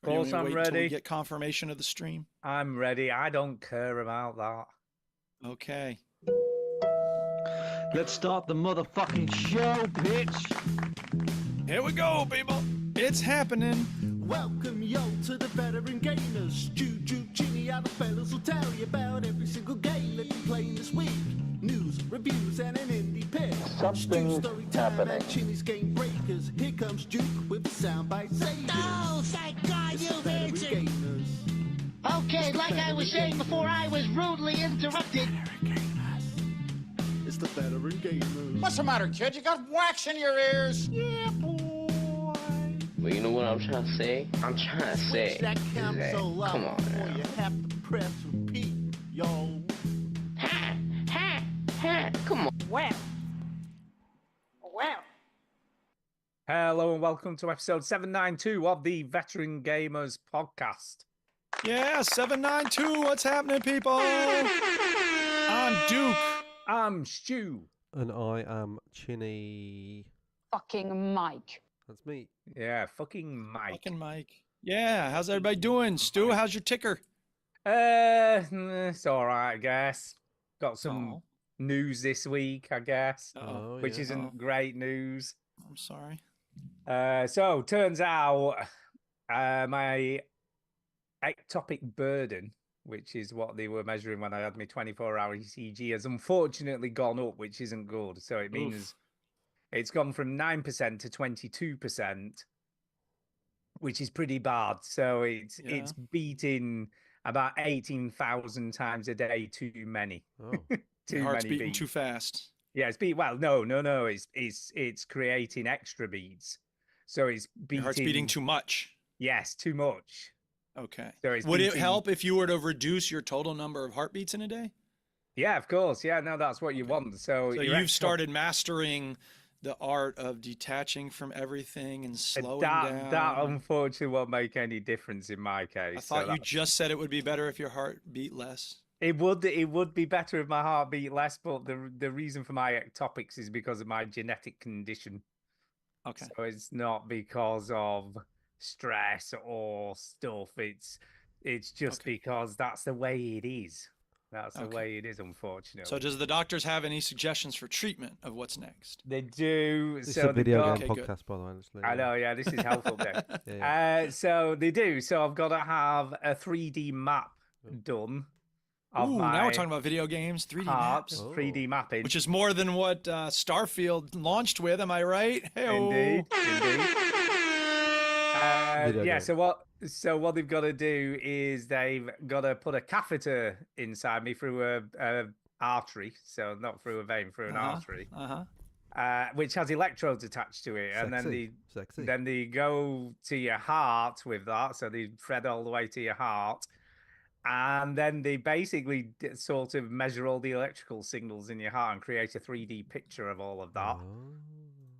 Of course, I'm wait until we ready. get confirmation of the stream? I'm ready. I don't care about that. Okay. Let's start the motherfucking show, bitch. Here we go, people. It's happening. Welcome yo to the veteran gamers. Juju, Ginny, and the fellas will tell you about every single game they've been playing this week. News, reviews, and an indie pick. Something's Stu story time happening. and Chinny's game breakers. Here comes Duke with the soundbite saviors. Oh, thank God It's the you've veteran answered. gamers. Okay, like I was saying before I was rudely interrupted. It's the veteran gamers. What's the matter, kid? You got wax in your ears? Yeah, boy. But you know what I'm trying to say? I'm trying to say Switch that is that, console out come on before now. you have to press repeat, yo. Come on. Well. Hello and welcome to episode 792 of the Veteran Gamers podcast. Yeah, 792. What's happening, people? I'm Duke. I'm Stu. And I am Chinny. Fucking Mike. That's me. Yeah, fucking Mike. Fucking Mike. Yeah, how's everybody doing? Stu, how's your ticker? It's all right, I guess. Got some Oh. news this week, I guess, Oh, which yeah. isn't great news. I'm sorry. So turns out my ectopic burden, which is what they were measuring when I had my 24-hour ECG, has unfortunately gone up, which isn't good. So it means it's gone from 9% to 22%, which is pretty bad. So it's beating about 18,000 times a day too many. Oh. Your heart's many beating beats. too fast. Yeah, no. It's creating extra beats. So it's beating. Your heart's beating too much. Yes, too much. Okay. So it's Would it beating- help if you were to reduce your total number of heartbeats in a day? Yeah, of course. Yeah, no, that's what you want. So So your you've started mastering the art of detaching from everything and slowing down. That unfortunately won't make any difference in my case. I so thought you that's- just said it would be better if your heart beat less. It would be better if my heart beat less, but the reason for my ectopics is because of my genetic condition. Okay. So it's not because of stress or stuff. It's just Okay. because that's the way it is. That's the Okay. way it is, unfortunately. So does the doctors have any suggestions for treatment of what's next? They do. This is so a they've video got- game Okay, good. podcast, by the way. Just let I you know, yeah, this is helpful. Then. Yeah. So they do. So I've got to have a 3D map done of Ooh, my now we're talking about video games, 3D heart, maps, Oh. 3D mapping. which is more than what Starfield launched with. Am I right? Hey-o. Indeed. Video Yeah. game. So what they've got to do is they've got to put a catheter inside me through a artery, so not through a vein, through an artery, which has electrodes attached to it, and Sexy. then they go to your heart with that, so they thread all the way to your heart, and then they basically sort of measure all the electrical signals in your heart and create a 3D picture of all of that. Oh.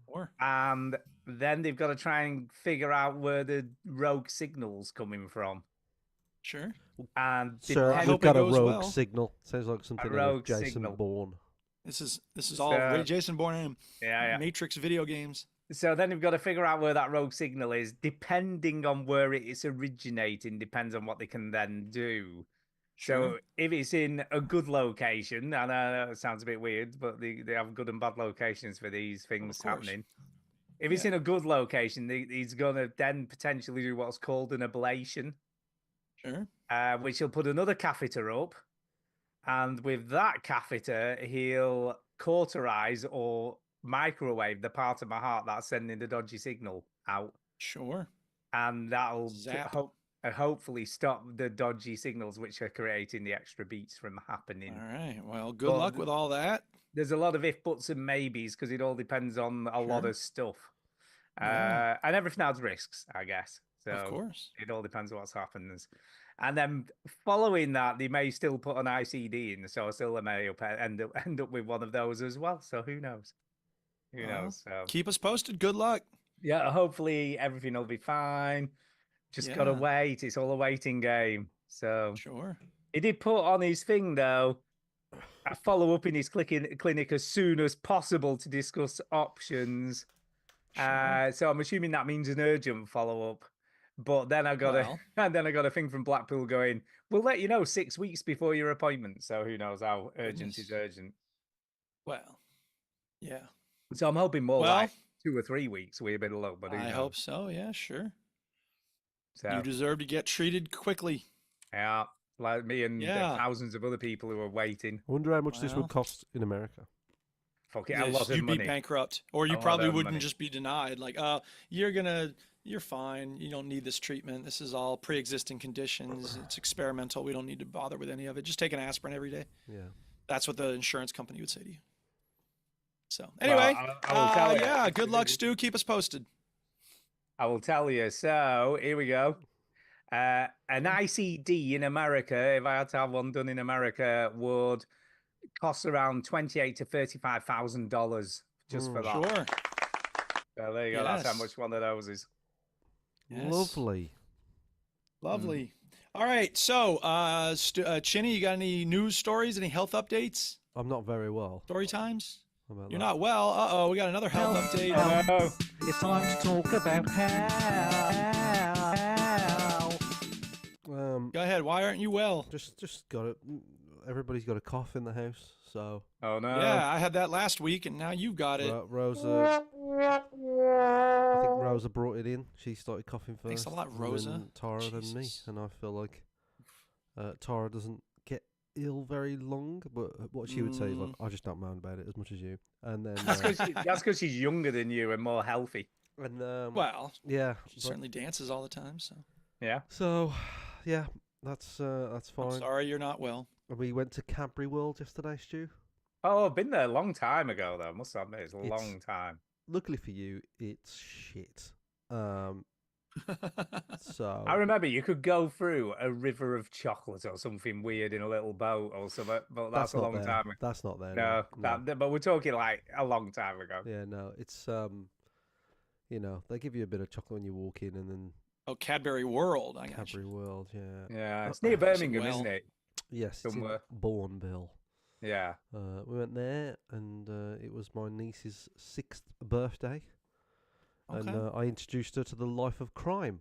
Or And then they've got to try and figure out where the rogue signal's coming from. sure. And Sir, I we've hope it got a goes rogue well. signal. Sounds like something out of rogue Jason signal. Bourne. This is all So- Jason Bourne and yeah. Matrix video games. So then you've got to figure out where that rogue signal is, depending on where it is originating, depends on what they can then do. Sure. So if it's in a good location, and it sounds a bit weird, but they have good and bad locations for these things course. happening. If it's in a good location, he's going to then potentially do what's called an ablation, Sure. which he'll put another catheter up. And with that catheter, he'll cauterize or microwave the part of my heart that's sending the dodgy signal out. Sure. And that'll Zap. hopefully stop the dodgy signals which are creating the extra beats from happening. All right. Well, good Well, luck with all that. There's a lot of if, buts, and maybes because it all depends on a lot Sure. of stuff. Yeah. And everything has risks, I guess. So Of course. it all depends on what's happens. And then following that, they may still put an ICD in, so I still may end up with one of those as well. So who knows? Who Well, knows? So Keep us posted. Good luck. yeah, hopefully everything will be fine. Just gotta Yeah. wait. It's all a waiting game. So Sure. he did put on his thing though, a follow up in his clinic as soon as possible to discuss options. Sure. So I'm assuming that means an urgent follow up. But then I got Well. and then I got a thing from Blackpool going, we'll let you know 6 weeks before your appointment. So who knows how urgent is urgent. Well, yeah. So I'm hoping more Well, like 2 or 3 weeks. We're a bit low, but who I knows? hope so. Yeah, sure. So You deserve to get treated quickly. yeah, like me and Yeah. thousands of other people who are waiting. I wonder how much this Well. would cost in America. Fuck it, a Yes, lot of you'd money. be bankrupt, or A you lot probably of wouldn't money. just be denied. Like, you're fine. You don't need this treatment. This is all pre-existing conditions. It's experimental. We don't need to bother with any of it. Just take an aspirin every day. Yeah. That's what the insurance company would say to you. So Well, anyway, I will tell you. yeah, good luck, Stu. Keep us posted. I will tell you. So here we go. An ICD in America, if I had to have one done in America, would cost around $28,000 to $35,000 just for that. Sure. So there you go. That's how Yes. much one of those is. Yes. Lovely. Lovely. All right. So, Chinny, you got any news stories? Any health updates? I'm not very well. Story times? How about You're that? not well. Uh-oh, we got another health update. Oh, It's time to talk about how. Go ahead. Why aren't you well? Just got it. Everybody's got a cough in the house, so oh no. Yeah, I had that last week, and now you got it. Rosa. I think Rosa brought it in. She started coughing first. Thanks a lot, and Rosa. then Tara, then me, Jesus. and I feel like Tara doesn't get ill very long. But what she would say is like, I just don't moan about it as much as you. And then That's because she's younger than you and more healthy. and Well, yeah, she but- certainly dances all the time, so Yeah. So yeah, that's I'm fine. sorry you're not well. And we went to Cadbury World yesterday, Stu. Oh, I've been there a long time ago, though. I must admit, it's a It's- long time. Luckily for you, it's shit. So I remember you could go through a river of chocolate or something weird in a little boat or something, but that's a not long there. time ago. That's not there. No, no. but we're talking like a long time ago. Yeah, no, it's you know, they give you a bit of chocolate when you walk in, and then Oh, Cadbury World. I got Cadbury you. World, yeah. Yeah, it's near Birmingham, well. isn't it? Yes, it's in Somewhere. Bourneville. Yeah. We went there, and it was my niece's 6th birthday, and Okay. I introduced her to the life of crime.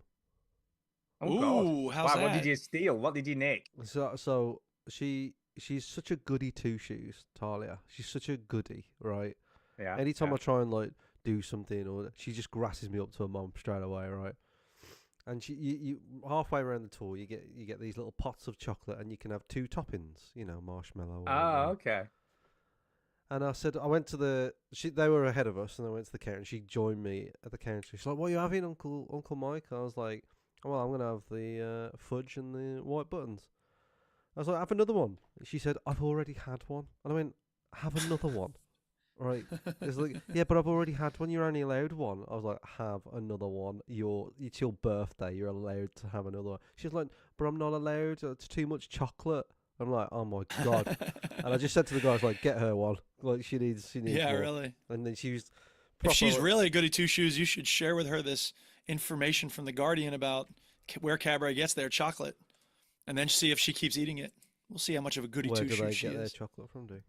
Oh, God. Ooh, how's Wow, what that? did you steal? What did you nick? So she's such a goody two shoes, Talia. She's such a goody, right? Yeah. Anytime yeah. I try and like do something, or she just grasses me up to her mum straight away, right? And you halfway around the tour, you get these little pots of chocolate, and you can have 2 toppings, you know, marshmallow. or Oh, whatever. okay. And I said, I went to they were ahead of us, and I went to the counter, and she joined me at the counter. She's like, "What are you having, Uncle Mike?" I was like, "Oh, well, I'm gonna have the fudge and the white buttons." I was like, "Have another one." She said, "I've already had one," and I went, "Have another one." Right? It's like, yeah, but I've already had one. You're only allowed one. I was like, have another one. It's your birthday. You're allowed to have another one. She's like, but I'm not allowed. It's too much chocolate. I'm like, oh my God. And I just said to the guys, like, get her one. Like, she needs Yeah, more. really. And then she was If she's proper- really a goody two shoes, you should share with her this information from the Guardian about where Cadbury gets their chocolate, and then see if she keeps eating it. We'll see how much of a goody where two do they shoes she get their is. chocolate from, dude?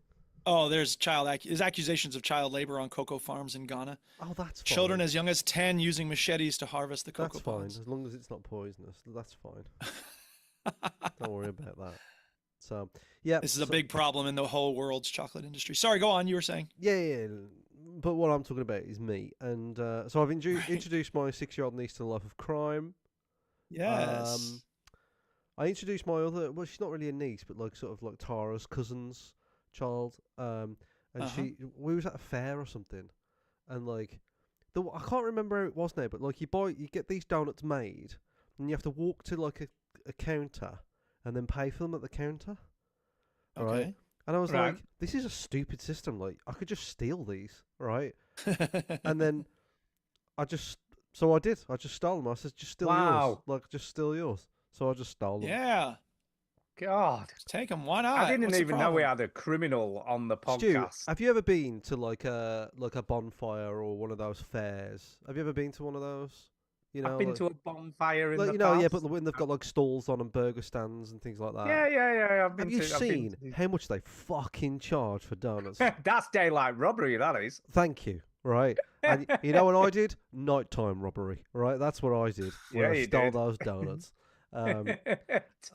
Oh, there's accusations of child labor on cocoa farms in Ghana. Oh, that's fine. Children as young as 10 using machetes to harvest the cocoa That's fine. pods. As long as it's not poisonous. That's fine. Don't worry about that. So, yeah. This is a so- big problem in the whole world's chocolate industry. Sorry, go on. You were saying. Yeah. But what I'm talking about is me. And so I've introduced my 6-year-old niece to the life of crime. Yes. I introduced my other, well, she's not really a niece, but like sort of like Tara's cousin's child. And we was at a fair or something. And like, I can't remember how it was now, but like you get these donuts made, and you have to walk to like a counter and then pay for them at the counter. Okay. Right? And I was Right. like, this is a stupid system. Like, I could just steal these, right? And then I just stole them. I said, just steal yours. Wow. Like, just steal yours. So I just stole them. Yeah. God. Take them. Why not? I didn't What's the even know we problem? had a criminal on the Stu, podcast. have you ever been to like a bonfire or one of those fairs? Have you ever been to one of those? You know, I've been like, to a bonfire in like, the you know, yeah, past. but when they've got like stalls on and burger stands and things like that. Yeah. I've been Have you to, I've been seen to- how much they fucking charge for donuts? That's daylight robbery, that is. Thank you. right? And you know what I did? Nighttime robbery, right? That's what I did. When Yeah, I you stole did. those donuts.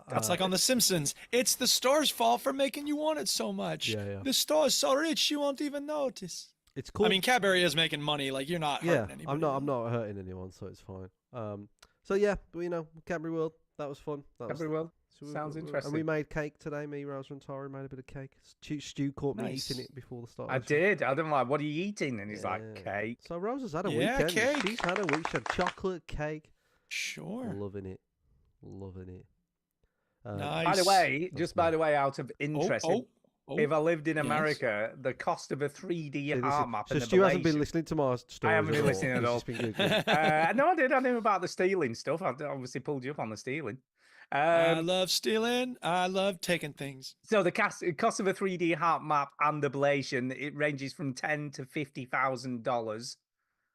That's like on The Simpsons. It's the store's fault for making you want it so much. Yeah. The store's so rich you won't even notice. It's cool. I mean, Cadbury is making money. Like you're not yeah, hurting anybody. I'm not hurting anyone, so it's fine. So yeah, but, you know, Cadbury World, that was fun. That was, Cadbury World. so Sounds And interesting. we made cake today. Me, Rosa, and Tara made a bit of cake. Stu caught me Nice. eating it before the start. I of the show. did. I didn't like, what are you eating? And he's like, Yeah. cake. So Rosa's had a Yeah, weekend. cake. She's had a week. She had chocolate cake. Sure. Loving it. Loving it. Nice. By the way, That's just by nice. the way, out of interest, if I lived in yes. America, the cost of a 3D See, heart map so and the Stu hasn't been Malaysian- listening to my stories. I haven't been listening at He's all. just been Googling. No, I did. I knew about the stealing stuff. I obviously pulled you up on the stealing. I love stealing. I love taking things. So the cost of a 3D heart map and ablation, it ranges from $10,000 to $50,000.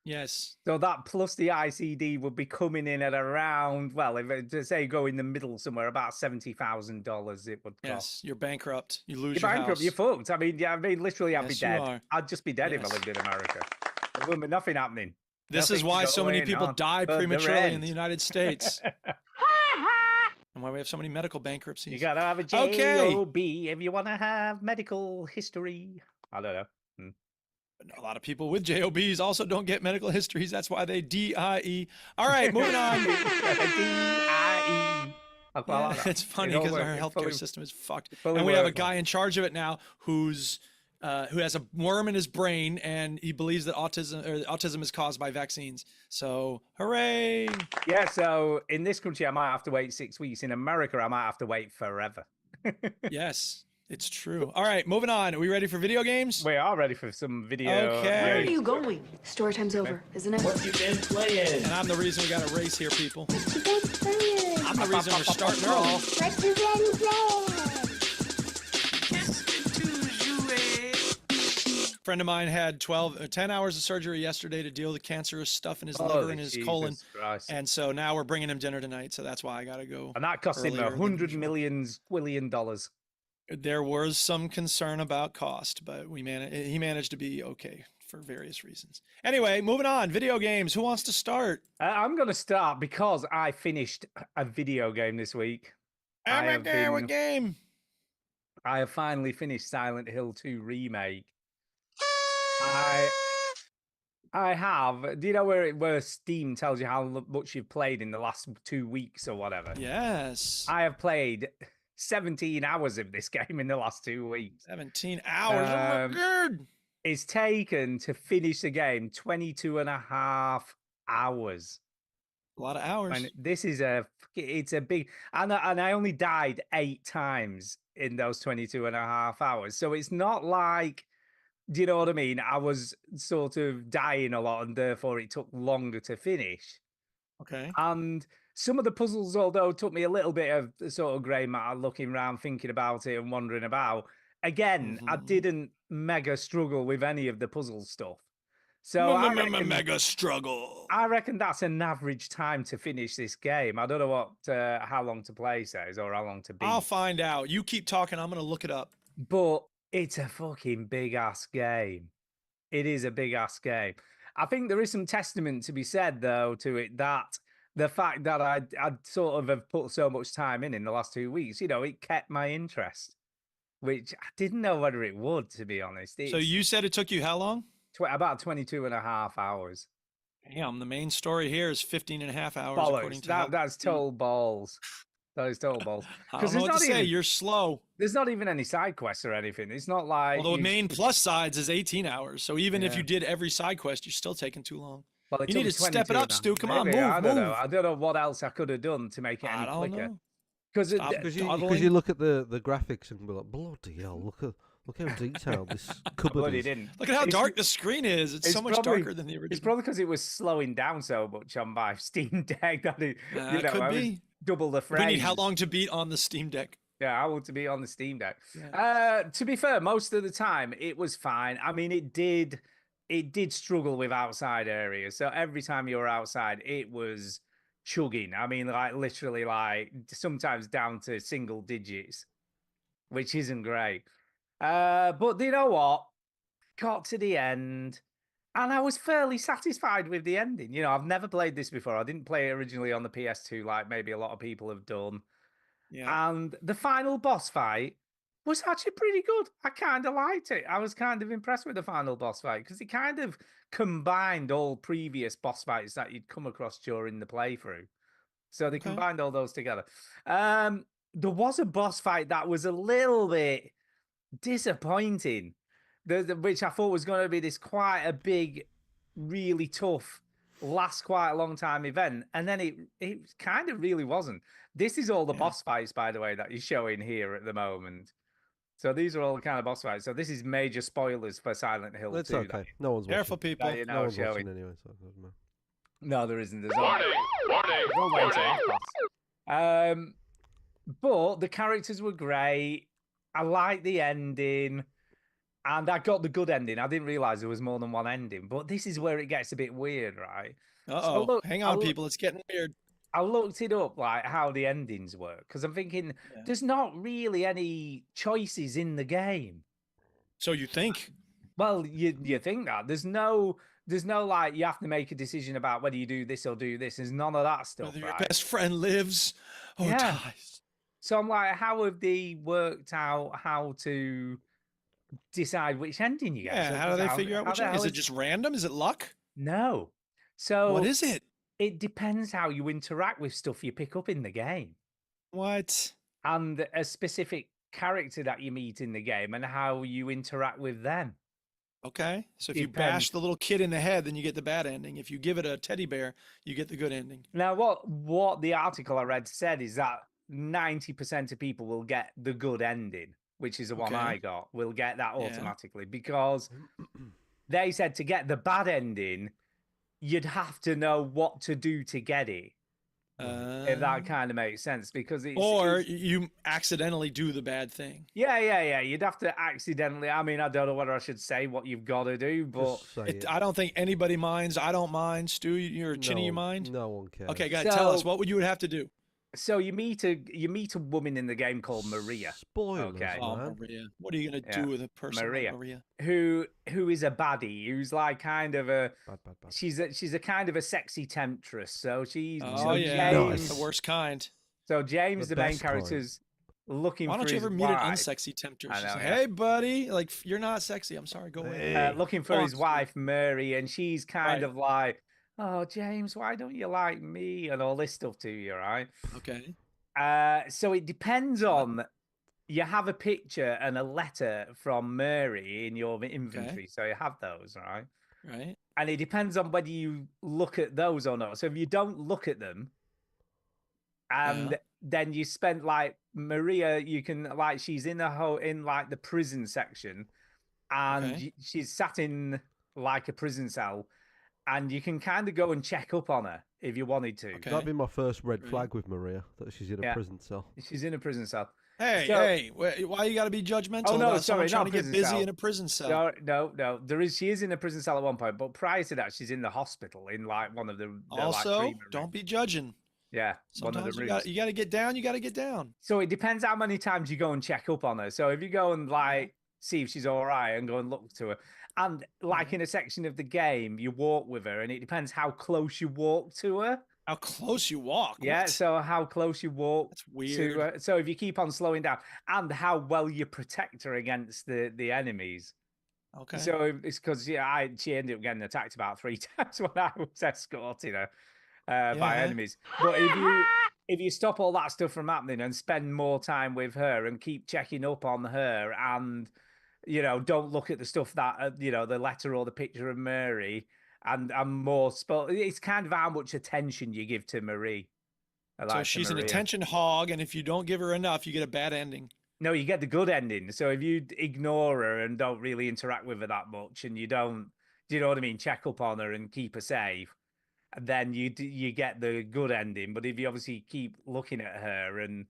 Yes. So that plus the ICD would be coming in at around, well, if to say go in the middle somewhere, about $70,000 it would cost. Yes. You're bankrupt. You lose You're your bankrupt, house. you're fucked. I mean, literally, I'd be Yes, you dead. are. I'd just be dead if I Yes. lived in America. There wouldn't be nothing happening. This is Nothing why so many going people on die but the prematurely in rent. the United States. And why we have so many medical bankruptcies. You gotta have a Okay. JOB if you want to have medical history. I don't know. A lot of people with JOBs also don't get medical histories. That's why they DIE. All right, moving on. DIE. Yeah, it's funny because our healthcare system is fucked, fully and we have a workable. guy in charge of it now who has a worm in his brain, and he believes that autism is caused by vaccines. So, hooray! Yeah, so in this country, I might have to wait 6 weeks. In America, I might have to wait forever. Yes, it's true. All right, moving on. Are we ready for video games? We are ready for some video. Okay. Where are Hey. you going? Story time's over, isn't it? What you been playing? And I'm the reason we got a race here, people. What you been playing? I'm the reason we're starting early. What you been playing? Friend of mine had 10 hours of surgery yesterday to deal with the cancerous stuff in his liver Holy and his Jesus colon. Christ. And so now we're bringing him dinner tonight. So that's why I got to go. And that cost him earlier than $100 usual. million. There was some concern about cost, but he managed to be okay for various reasons. Anyway, moving on. Video games. Who wants to start? I'm going to start because I finished a video game this week. What game? I have finally finished Silent Hill 2 Remake. I have. Do you know where Steam tells you how much you've played in the last 2 weeks or whatever? Yes. I have played 17 hours of this game in the last 2 weeks. 17 hours. Oh my God. It's taken to finish the game 22 and a half hours. A lot of hours. And this is it's a big, and I only died 8 times in those 22 and a half hours. So it's not like, do you know what I mean? I was sort of dying a lot and therefore it took longer to finish. Okay. And some of the puzzles, although took me a little bit of sort of grey matter looking around, thinking about it and wondering about, again, I didn't mega struggle with any of the puzzle stuff. So I reckon, mega struggle. I reckon that's an average time to finish this game. I don't know what how long to play says or how long to beat. I'll find out. You keep talking. I'm going to look it up. But it's a fucking big ass game. It is a big ass game. I think there is some testament to be said though to it, that the fact that I sort of have put so much time in the last 2 weeks, you know, it kept my interest, which I didn't know whether it would, to be honest. So you said it took you how long? About 22 and a half hours. Damn, the main story here is 15 and a half hours. According Bollocks. to That's total balls. That is total balls. I don't know what to say. You're slow. There's not even any side quests or anything. It's not like. Well, the main plus sides is 18 hours. So even if Yeah. you did every side quest, you're still taking too long. Well, it You took need me to step it 22 up, and a- Stu. Come on, maybe, move, I don't know. move. I don't know what else I could have done to make it I any don't quicker. know. Because Stop Because you Toggling. look at the graphics and be like, bloody hell, look how detailed this cupboard bloody is. didn't. Look at how It's- dark the screen is. It's so much probably- darker than the original. It's probably because it was slowing down so much on my Steam Deck that it, It could I was be. double the We frames. need how long to beat on the Steam Deck? Yeah, I want to be on the Steam Deck. Yeah. To be fair, most of the time it was fine. I mean, it did struggle with outside areas. So every time you were outside, it was chugging. I mean, like literally, like sometimes down to single digits, which isn't great. But you know what? Got to the end. And I was fairly satisfied with the ending. You know, I've never played this before. I didn't play it originally on the PS2 like maybe a lot of people have done. Yeah. And the final boss fight was actually pretty good. I kind of liked it. I was kind of impressed with the final boss fight because it kind of combined all previous boss fights that you'd come across during the playthrough. So they Okay. combined all those together. There was a boss fight that was a little bit disappointing, which I thought was going to be this quite a big, really tough, last quite a long time event, and then it kind of really wasn't. This is all the boss fights, by the way, that you're showing here at the moment. So these are all the kind of boss fights. So this is major spoilers for Silent Hill 2. It's okay. No one's Careful, watching. people. You No know, one's showing. watching anyway, so it doesn't matter. No, there isn't. There's Warning! no way to have boss. But the characters were great. I liked the ending. And I got the good ending. I didn't realize there was more than one ending. But this is where it gets a bit weird, right? Uh-oh. look, Hang I on, look- people. It's getting weird. I looked it up, like how the endings work, because I'm thinking Yeah. there's not really any choices in the game. So you think? Well, you think that there's no like you have to make a decision about whether you do this or do this. There's none of that stuff, Whether your right? best friend lives or Yeah. dies. So I'm like, how have they worked out how to decide which ending you get? Yeah. So How do they how- figure out how which? the hell Is it just random? Is it luck? no? So What is it? it depends how you interact with stuff you pick up in the game What? and a specific character that you meet in the game and how you interact with them. Okay. So if you Depends. bash the little kid in the head, then you get the bad ending. If you give it a teddy bear, you get the good ending. Now, what the article I read said is that 90% of people will get the good ending, which is the one Okay. I got. Will get that Yeah. automatically because they said to get the bad ending, you'd have to know what to do to get it. If that kind of makes sense, because or it's you accidentally do the bad thing. yeah. You'd have to accidentally. I mean, I don't know whether I should say what you've got to do, but Just say it. I don't think anybody minds. I don't mind. Stu, you're a chinny, you No- mind? No one cares. Okay, guys, tell us So- what would you would have to do? so you meet a woman in the game called Maria, Spoilers, Okay. Oh, man. Maria. What are you gonna Yeah, do with a person Maria. like Maria? who is a baddie, who's like kind of a Bad. she's a kind of a sexy temptress. So she's Oh so yeah, James, the worst kind. so James, The the main best kind. character's looking Why don't for you his ever meet an wife. unsexy tempter? I She's know, like, yeah. hey, buddy, like you're not sexy. I'm sorry, go away. Looking for Go his on, wife Mary, and she's kind Right. of like, "Oh, James, why don't you like me?" and all this stuff to you, right? Okay. So it depends on. You have a picture and a letter from Mary in your inventory, so you have those, right? Right. And it depends on whether you look at those or not. So if you don't look at them, and then you spend like Maria, you can like she's in in like the prison section, and Okay. she's sat in like a prison cell, and you can kind of go and check up on her if you wanted to. Okay. That'd be my first red Right. flag with Maria, that she's in a Yeah. prison cell. She's in a prison cell. Hey, So- hey, why you got to be judgmental Oh, no, about someone sorry, trying not to get prison busy cell. in a prison cell? No. She is in a prison cell at one point, but prior to that, she's in the hospital in like one of the Also, treatment don't rooms. be judging. one of Sometimes the you rooms. got to get down. You got to get down. So it depends how many times you go and check up on her. So if you go and like see if she's all right and go and look to her, and like in a section of the game, you walk with her, and it depends how close you walk to her. How close you walk. Yeah, What? so how close you walk That's to weird. her. So if you keep on slowing down, and how well you protect her against the enemies. Okay. So it's because she ended up getting attacked about 3 times when I was escorting her by Yeah. enemies. But if you stop all that stuff from happening and spend more time with her and keep checking up on her, and don't look at the stuff that the letter or the picture of Mary, and more it's kind of how much attention you give to Marie. So she's an attention hog, and if you don't give her enough, you get a bad ending. No, you get the good ending. So if you ignore her and don't really interact with her that much, and you don't, do you know what I mean? Check up on her and keep her safe, then you get the good ending. But if you obviously keep looking at her and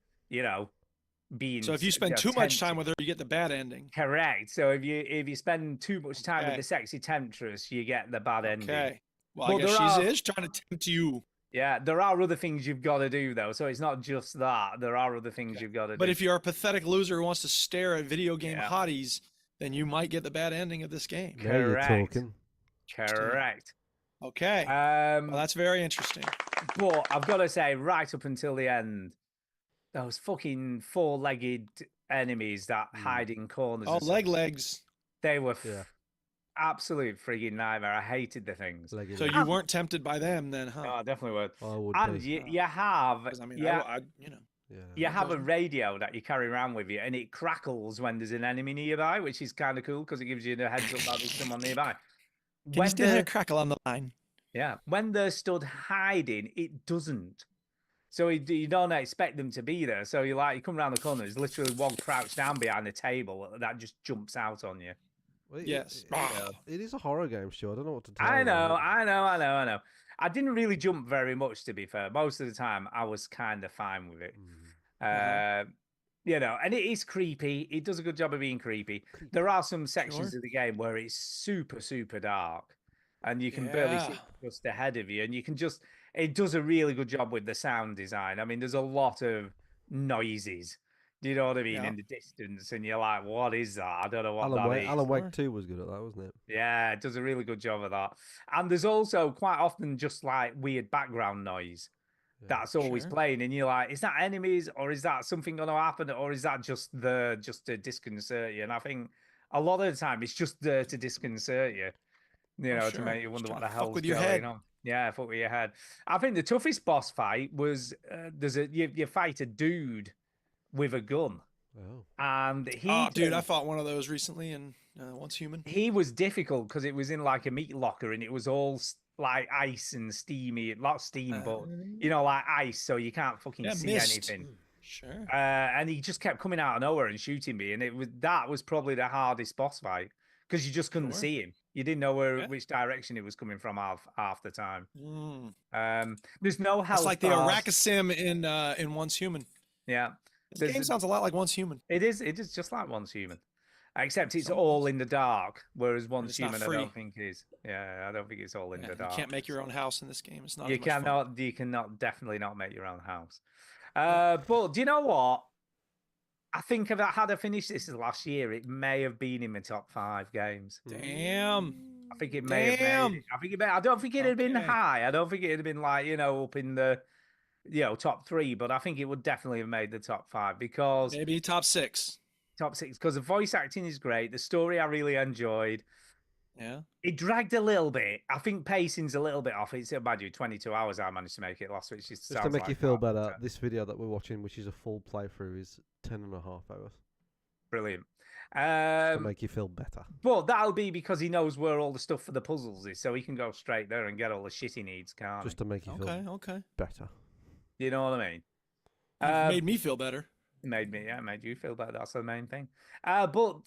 being So if you spend too much time with her, you get the bad ending. correct. So if you spend too much time with Okay. the sexy temptress, you get the bad ending. Okay. Well, But I guess there she are- is trying to tempt you. Yeah, there are other things you've got to do though. So it's not just that. There are other things Okay. you've got to do. But if you're a pathetic loser who wants to stare at video game Yeah. hotties, then you might get the bad ending of this game. Now you're Correct. talking. Correct. Okay. Well, Um, that's very interesting. but I've got to say, right up until the end, those fucking four-legged enemies that hide in corners. Oh, and stuff, legs. they were Yeah. absolute frigging nightmare. I hated the things. Leggy So legs. you weren't tempted by them then, Oh, huh? I definitely would. I would And be. you have, 'Cause, I mean, yeah, you know. Yeah. you have a goes- radio that you carry around with you, and it crackles when there's an enemy nearby, which is kind of cool because it gives you the heads up that there's someone nearby. Can you When still hear they're- a crackle on the line? Yeah, when they're stood hiding, it doesn't. So you don't expect them to be there. So you come around the corner, there's literally one crouched down behind a table that just jumps out on you. Well, Yes. It is a horror game, Stu. I don't know what to tell I you. know. I didn't really jump very much, to be fair. Most of the time, I was kind of fine with it. You know, and it is creepy. It does a good job of being creepy. There are some sections Sure. of the game where it's super, super dark, and you can barely see Yeah. just ahead of you, and you can just. It does a really good job with the sound design. I mean, there's a lot of noises. Do you know what I mean? Yeah. In the distance, and you're like, "What is that? I don't know what Alan that Wake, is." Alan Wake 2 was good at that, wasn't it? Yeah, it does a really good job of that. And there's also quite often just like weird background noise that's always Sure. playing, and you're like, is that enemies or is that something going to happen or is that just to disconcert you? And I think a lot of the time it's just there to disconcert you, to sure. make you Just wonder what trying the to fuck hell's with your going head. on. Yeah, fuck with your head. I think the toughest boss fight was you fight a dude with a gun, Oh. and he Oh, dude, I turns- fought one of those recently in Once Human. he was difficult because it was in like a meat locker and it was all like ice and steamy, not steam, but like ice, so you can't fucking Yeah, see mist. anything. Sure. And he just kept coming out of nowhere and shooting me, and that was probably the hardest boss fight because you just couldn't Sure. see him. You didn't know Yeah. which direction it was coming from half the time. Mm. There's no health It's like the bars. Aracasim in Once Human. Yeah, This game sounds a lot like Once Human. it is just like Once Human, except it's all in the dark, whereas Once it's not Human I free. don't think is. Yeah, I don't think it's all in Yeah, the you dark. can't make your own house in this game. It's not. You as much fun. cannot definitely not make your own house. But do you know what? I think if I had finished this last year, it may have been in my top 5 games. Damn. I think it may have Damn. made it. I think it may, I don't think it'd have been Okay. high. I don't think it'd have been like, up in the top 3, but I think it would definitely have made the top 5 because Maybe top 6. top 6 because the voice acting is great. The story I really enjoyed. Yeah. It dragged a little bit. I think pacing's a little bit off. It's about 22 hours I managed to make it last week. Just to make you feel better, this video that we're watching, which is a full playthrough, is 10.5 hours. Brilliant. To make you feel better. But that'll be because he knows where all the stuff for the puzzles is, so he can go straight there and get all the shit he needs, can't Just to make you feel Okay. better. he? You know what I mean? You've made me feel better. Made you feel better. That's the main thing. But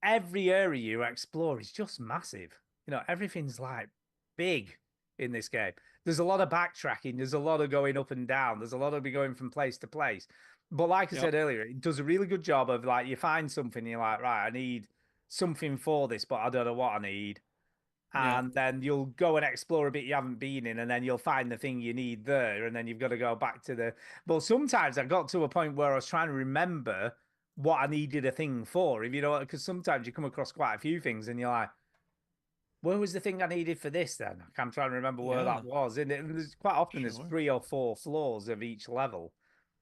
every area you explore is just massive. Everything's like big in this game. There's a lot of backtracking. There's a lot of going up and down. There's a lot of going from place to place. But like I said earlier, it does a really good job of like you find something, you're like, right, I need something for this, but I don't know what I need. And then you'll go and explore a bit you haven't been in, and then you'll find the thing you need there, and then you've got to go back to the. But sometimes I got to a point where I was trying to remember what I needed a thing for, because sometimes you come across quite a few things, and you're like, where was the thing I needed for this then? I'm trying to remember where that was. And there's quite often there's 3 or 4 floors of each level.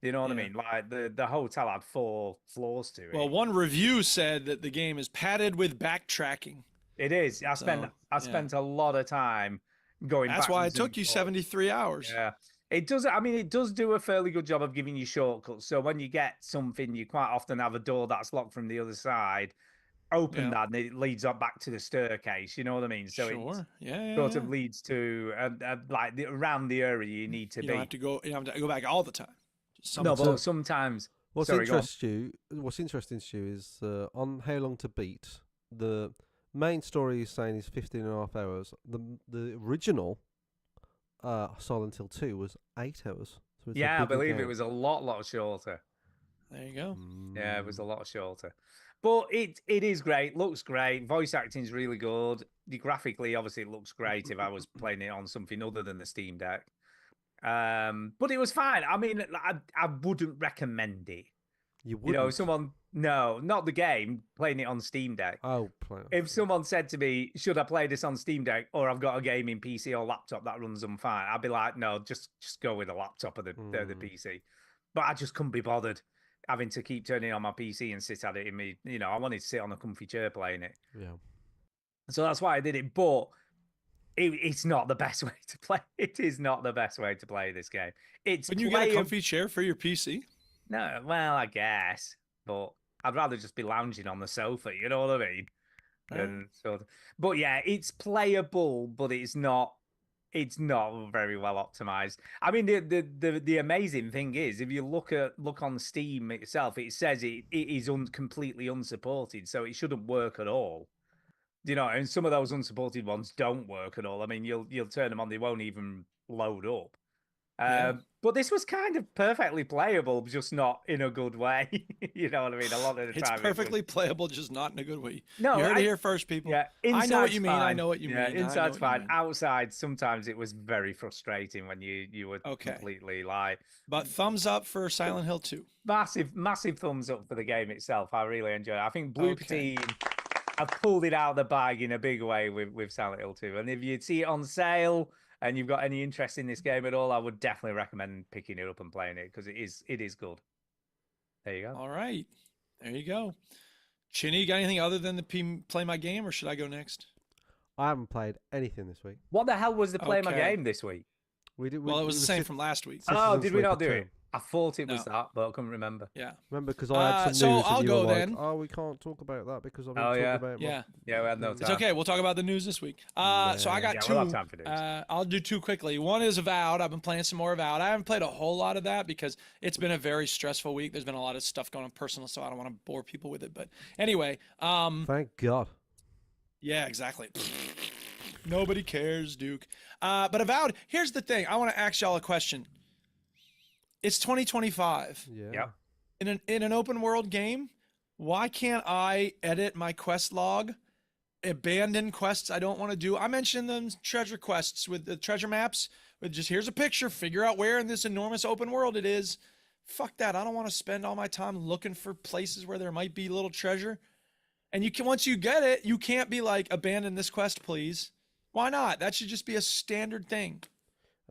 You know what I mean? Like the hotel had 4 floors to it. Well, one review said that the game is padded with backtracking. It is. I spent a lot of time going. That's why it backwards and took you forwards. 73 hours. Yeah, it does. I mean, it does do a fairly good job of giving you shortcuts. So when you get something, you quite often have a door that's locked from the other side. Open that, and it leads up back to the staircase. You know what I mean? So it sort of leads to like around the area you need to You be. don't have to go. You don't have to go back all the time. No, but sometimes. What's Sorry, go on. interesting, Stu, is on How Long to Beat, the main story is saying is 15.5 hours. The original Silent Hill 2 was 8 hours. So it's I believe it was a lot shorter. There you go. Yeah, it was a lot shorter. But it is great, looks great. Voice acting's really good. Graphically, obviously, it looks great if I was playing it on something other than the Steam Deck. But it was fine. I mean, I wouldn't recommend it. You wouldn't. Someone No, not the game. Playing it on Steam Deck. Oh, play. If someone said to me, "Should I play this on Steam Deck or I've got a gaming PC or laptop that runs them fine?" I'd be like, "No, just go with a laptop or the PC." But I just couldn't be bothered having to keep turning on my PC and sit at it in me. You know, I wanted to sit on a comfy chair playing it. Yeah. So that's why I did it. But it's not the best way to play. It is not the best way to play this game. It's When you get a comfy chair for your PC? No, well, I guess, but I'd rather just be lounging on the sofa. You know what I mean? And so, but yeah, it's playable, but it's not very well optimized. I mean, the amazing thing is, if you look on Steam itself, it says it is completely unsupported, so it shouldn't work at all. You know, and some of those unsupported ones don't work at all. I mean, you'll turn them on, they won't even load up. But this was kind of perfectly playable, just not in a good way. You know what I mean? A lot of the time, it's perfectly playable, just not in a good way. No, you heard it here first, people. Yeah, I know what you mean. fine. I know what you mean. Inside's fine. Outside, sometimes it was very frustrating when you were completely like. But thumbs up for Silent Hill 2. Massive thumbs up for the game itself. I really enjoyed it. I think Blooper Team have pulled it out of the bag in a big way with Silent Hill 2. And if you see it on sale and you've got any interest in this game at all, I would definitely recommend picking it up and playing it because it is good. There you go. All right. There you go. Chinny, got anything other than the play my game, or should I go next? I haven't played anything this week. What the hell was the play my game this week? Well, it was the same from last week. Oh, did we not do it? I thought it was that, but I couldn't remember. Yeah. Remember, because I had some news I'll and you go were like, then. oh, we can't talk about that because I'm going to talk about Yeah, we had no time. It's okay. We'll talk about the news this week. So I got two. We'll have time for news. I'll do two quickly. One is Avowed. I've been playing some more Avowed. I haven't played a whole lot of that because it's been a very stressful week. There's been a lot of stuff going on personal, so I don't want to bore people with it. But anyway. Thank God. Yeah, exactly. Nobody cares, Duke. But Avowed, here's the thing. I want to ask y'all a question. It's 2025. Yeah. In an open world game, why can't I edit my quest log, abandon quests I don't want to do? I mentioned them treasure quests with the treasure maps with just here's a picture, figure out where in this enormous open world it is. Fuck that. I don't want to spend all my time looking for places where there might be little treasure. And you can, once you get it, you can't be like, abandon this quest, please. Why not? That should just be a standard thing.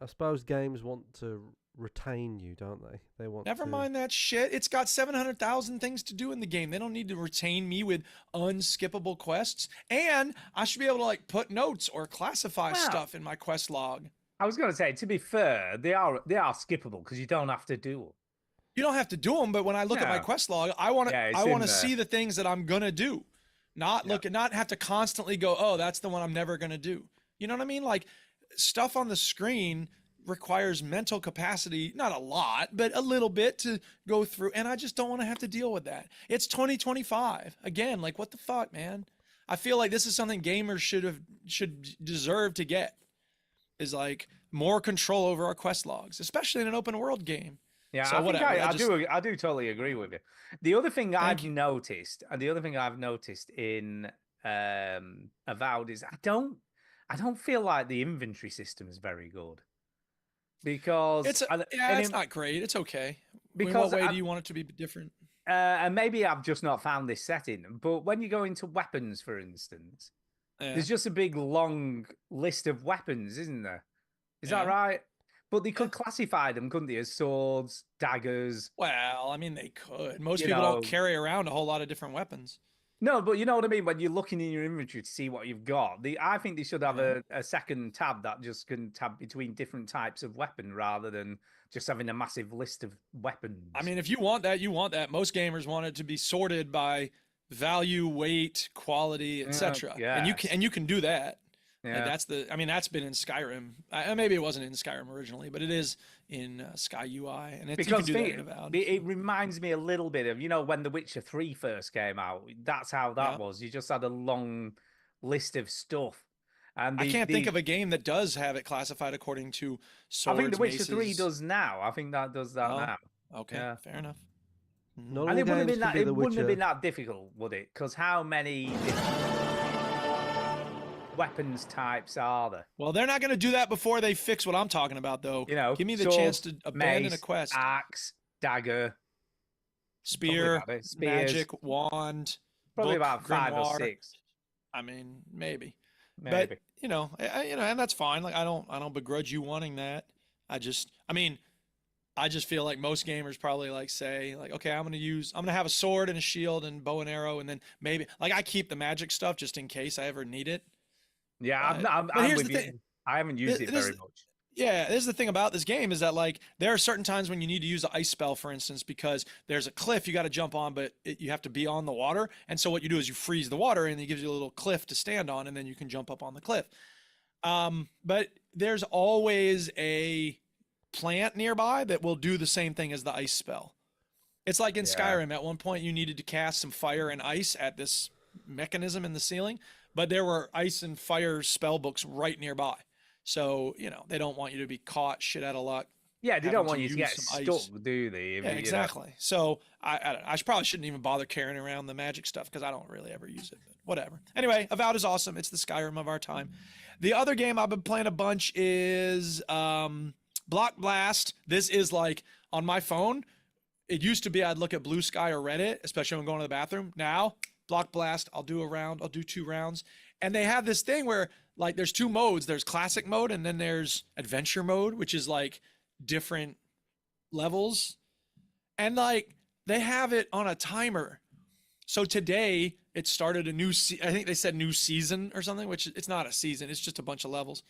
I suppose games want to retain you, don't they? They want Never to... mind that shit. It's got 700,000 things to do in the game. They don't need to retain me with unskippable quests. And I should be able to like put notes or classify stuff in my quest log. I was going to say, to be fair, they are skippable because you don't have to do them. You don't have to do them, but when I look at my quest log, I want to see the things that I'm gonna do, not have to constantly go, oh, that's the one I'm never gonna do. You know what I mean? Like stuff on the screen requires mental capacity, not a lot, but a little bit to go through, and I just don't want to have to deal with that. It's 2025 again. Like what the fuck, man? I feel like this is something gamers should deserve to get, is like more control over our quest logs, especially in an open world game. Yeah, so I do totally agree with you. The other thing I've noticed in Avowed is I don't feel like the inventory system is very good. Because it's not great. It's okay. Because in what way do you want it to be different? And maybe I've just not found this setting, but when you go into weapons, for instance, there's just a big long list of weapons, isn't there? Is that right? But they could classify them, couldn't they, as swords, daggers? Well, I mean, they could. Most people don't carry around a whole lot of different weapons. No, but you know what I mean? When you're looking in your inventory to see what you've got, I think they should have a second tab that just can tab between different types of weapon rather than just having a massive list of weapons. I mean, if you want that, you want that. Most gamers want it to be sorted by value, weight, quality, etc. And you can do that. Yeah. And that's been in Skyrim. Maybe it wasn't in Skyrim originally, but it is in Sky UI. And you can do that in Avowed. It reminds me a little bit of, when The Witcher 3 first came out. That's how that was. You just had a long list of stuff. And I can't think of a game that does have it classified according to swords, I think The Witcher maces. 3 does now. I think that does that now. Okay, fair enough. And it wouldn't have been that difficult, would it? Because how many weapons types are there? Well, they're not going to do that before they fix what I'm talking about, though. Give me the chance to abandon a quest. Axe, dagger. Spear, magic, wand. Probably book, about 5 grimoire. or 6. I mean, maybe. But and that's fine. Like I don't begrudge you wanting that. I just feel like most gamers probably say okay, I'm gonna have a sword and a shield and bow and arrow, and then maybe I keep the magic stuff just in case I ever need it. Yeah, I'm with you. I haven't used it very much. Yeah, this is the thing about this game is that there are certain times when you need to use an ice spell, for instance, because there's a cliff you got to jump on, but you have to be on the water. And so what you do is you freeze the water, and it gives you a little cliff to stand on, and then you can jump up on the cliff. But there's always a plant nearby that will do the same thing as the ice spell. It's like in Skyrim. At one point, you needed to cast some fire and ice at this mechanism in the ceiling, but there were ice and fire spell books right nearby. So, they don't want you to be caught shit out of luck. Yeah, they don't want you to get stuck, do they? Yeah, exactly. So I probably shouldn't even bother carrying around the magic stuff because I don't really ever use it. But whatever. Anyway, Avowed is awesome. It's the Skyrim of our time. The other game I've been playing a bunch is Block Blast. This is on my phone. It used to be I'd look at Blue Sky or Reddit, especially when I'm going to the bathroom. Now, Block Blast, I'll do a round. I'll do 2 rounds. And they have this thing where there's 2 modes. There's classic mode and then there's adventure mode, which is different levels. And they have it on a timer. So today it started a new, I think they said new season or something, which it's not a season. It's just a bunch of levels.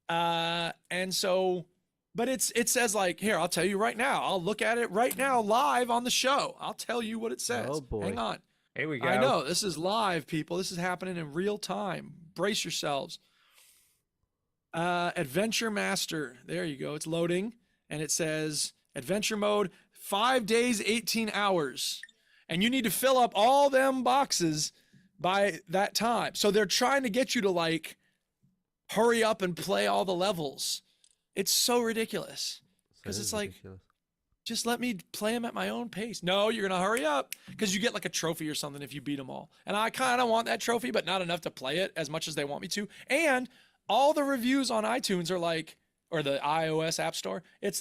And so, but it says here, I'll tell you right now, I'll look at it right now live on the show. I'll tell you what it says. Oh boy. Hang on. Here we go. I know this is live, people. This is happening in real time. Brace yourselves. Adventure Master. There you go. It's loading. And it says adventure mode, 5 days, 18 hours. And you need to fill up all them boxes by that time. So they're trying to get you to hurry up and play all the levels. It's so ridiculous. Because it's ridiculous. Just let me play them at my own pace. No, you're going to hurry up because you get a trophy or something if you beat them all. And I kind of want that trophy, but not enough to play it as much as they want me to. And all the reviews on iTunes are or the iOS App Store, it's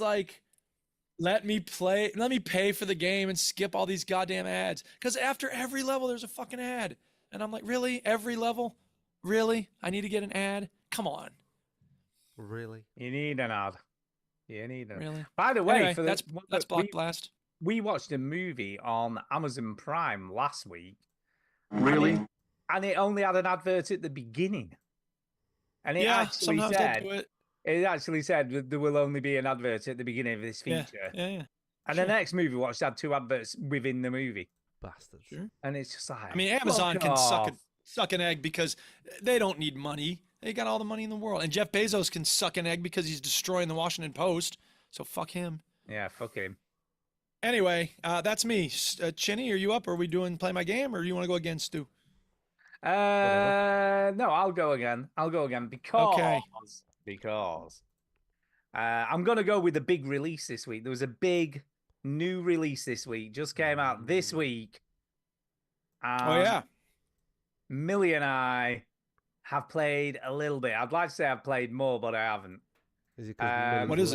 let me pay for the game and skip all these goddamn ads. Because after every level, there's a fucking ad. And I'm like, really? Every level? Really? I need to get an ad? Come on. Really? You need an ad. You need an ad. Really? By the way, anyway, that's Block Blast. We watched a movie on Amazon Prime last week. Really? And it only had an advert at the beginning. And it actually said that there will only be an advert at the beginning of this feature. Yeah. And the next movie we watched had 2 adverts within the movie. Bastards. Sure. And it's just Amazon can suck an egg because they don't need money. They got all the money in the world. And Jeff Bezos can suck an egg because he's destroying the Washington Post. So fuck him. Yeah, fuck him. Anyway, that's me. Chinny, are you up? Are we doing play my game or do you want to go again, Stu? No, I'll go again. Because I'm going to go with a big release this week. There was a big new release this week. Just came out this week. Oh, yeah. Millie and I have played a little bit. I'd like to say I've played more, but I haven't. Is it because what is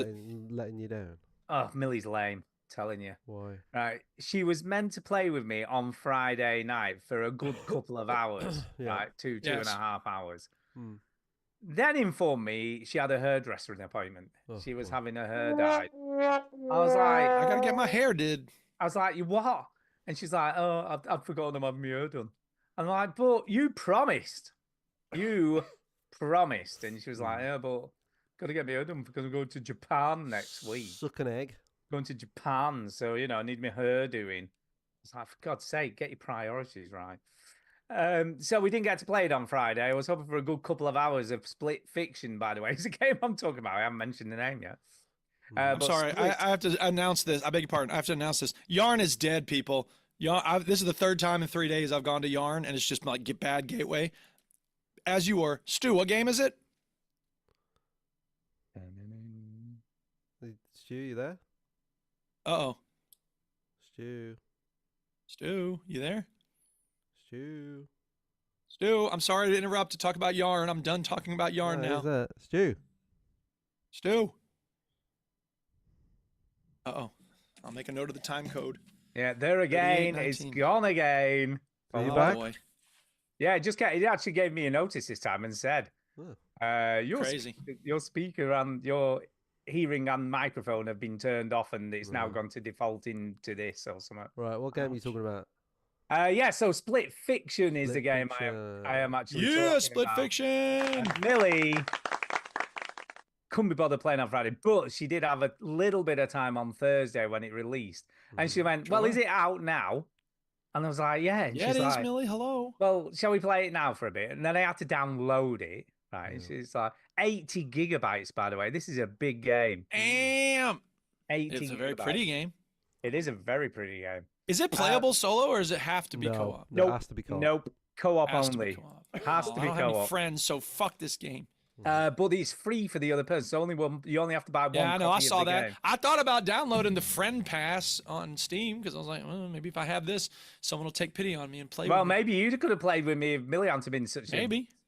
letting you down? Oh, Millie's lame. Telling you. Why? Right. She was meant to play with me on Friday night for a good couple of hours. Right. Two and a half hours. Then informed me she had a hairdresser appointment. She was having her hair dyed. I was like, I gotta get my hair did. I was like, you what? And she's like, oh, I've forgotten I'm having my hair done. I'm like, but you promised. You promised. And she was like, yeah, but got to get my hair done because I'm going to Japan next week. Suck an egg. Going to Japan, so I need my hair doing. It's like, for God's sake, get your priorities right. So we didn't get to play it on Friday. I was hoping for a good couple of hours of Split Fiction, by the way. It's a game I'm talking about. I haven't mentioned the name yet. I'm sorry. I have to announce this. I beg your pardon. I have to announce this. Yarn is dead, people. This is the 3rd time in 3 days I've gone to Yarn, and it's just bad gateway. As you were. Stu, what game is it? Stu, you there? Uh-oh. Stu, you there? Stu, I'm sorry to interrupt to talk about Yarn. I'm done talking about Yarn now. Who's that? Stu. Uh-oh. I'll make a note of the time code. Yeah, there again. It's gone again. Are you back? Boy. Yeah, it actually gave me a notice this time and said, your speaker and your hearing and microphone have been turned off and it's now gone to default into this or something. Right, what game are you talking about? So Split Fiction is the game I am actually talking about. Split Fiction! And Millie couldn't be bothered playing on Friday, but she did have a little bit of time on Thursday when it released. And she went, well, is it out now? And I was like, yeah. And yeah, it is, Millie. Hello. Well, shall we play it now for a bit? And then I had to download it. Right. It's like 80 gigabytes, by the way. This is a big game. Damn. 80 It's a very pretty game. It is a very pretty game. Is it playable solo or does it have to be co-op? No, it has to be co-op. Nope. Co-op Has only. to be co-op. Has to be I don't have co-op. any friends, so fuck this game. But it's free for the other person. So you only have to buy one. Yeah, I know. I saw that. Game. I thought about downloading the Friend Pass on Steam because I was like, well, maybe if I have this, someone will take pity on me and play. Well, with me. maybe you could have played with me if Millie hadn't been such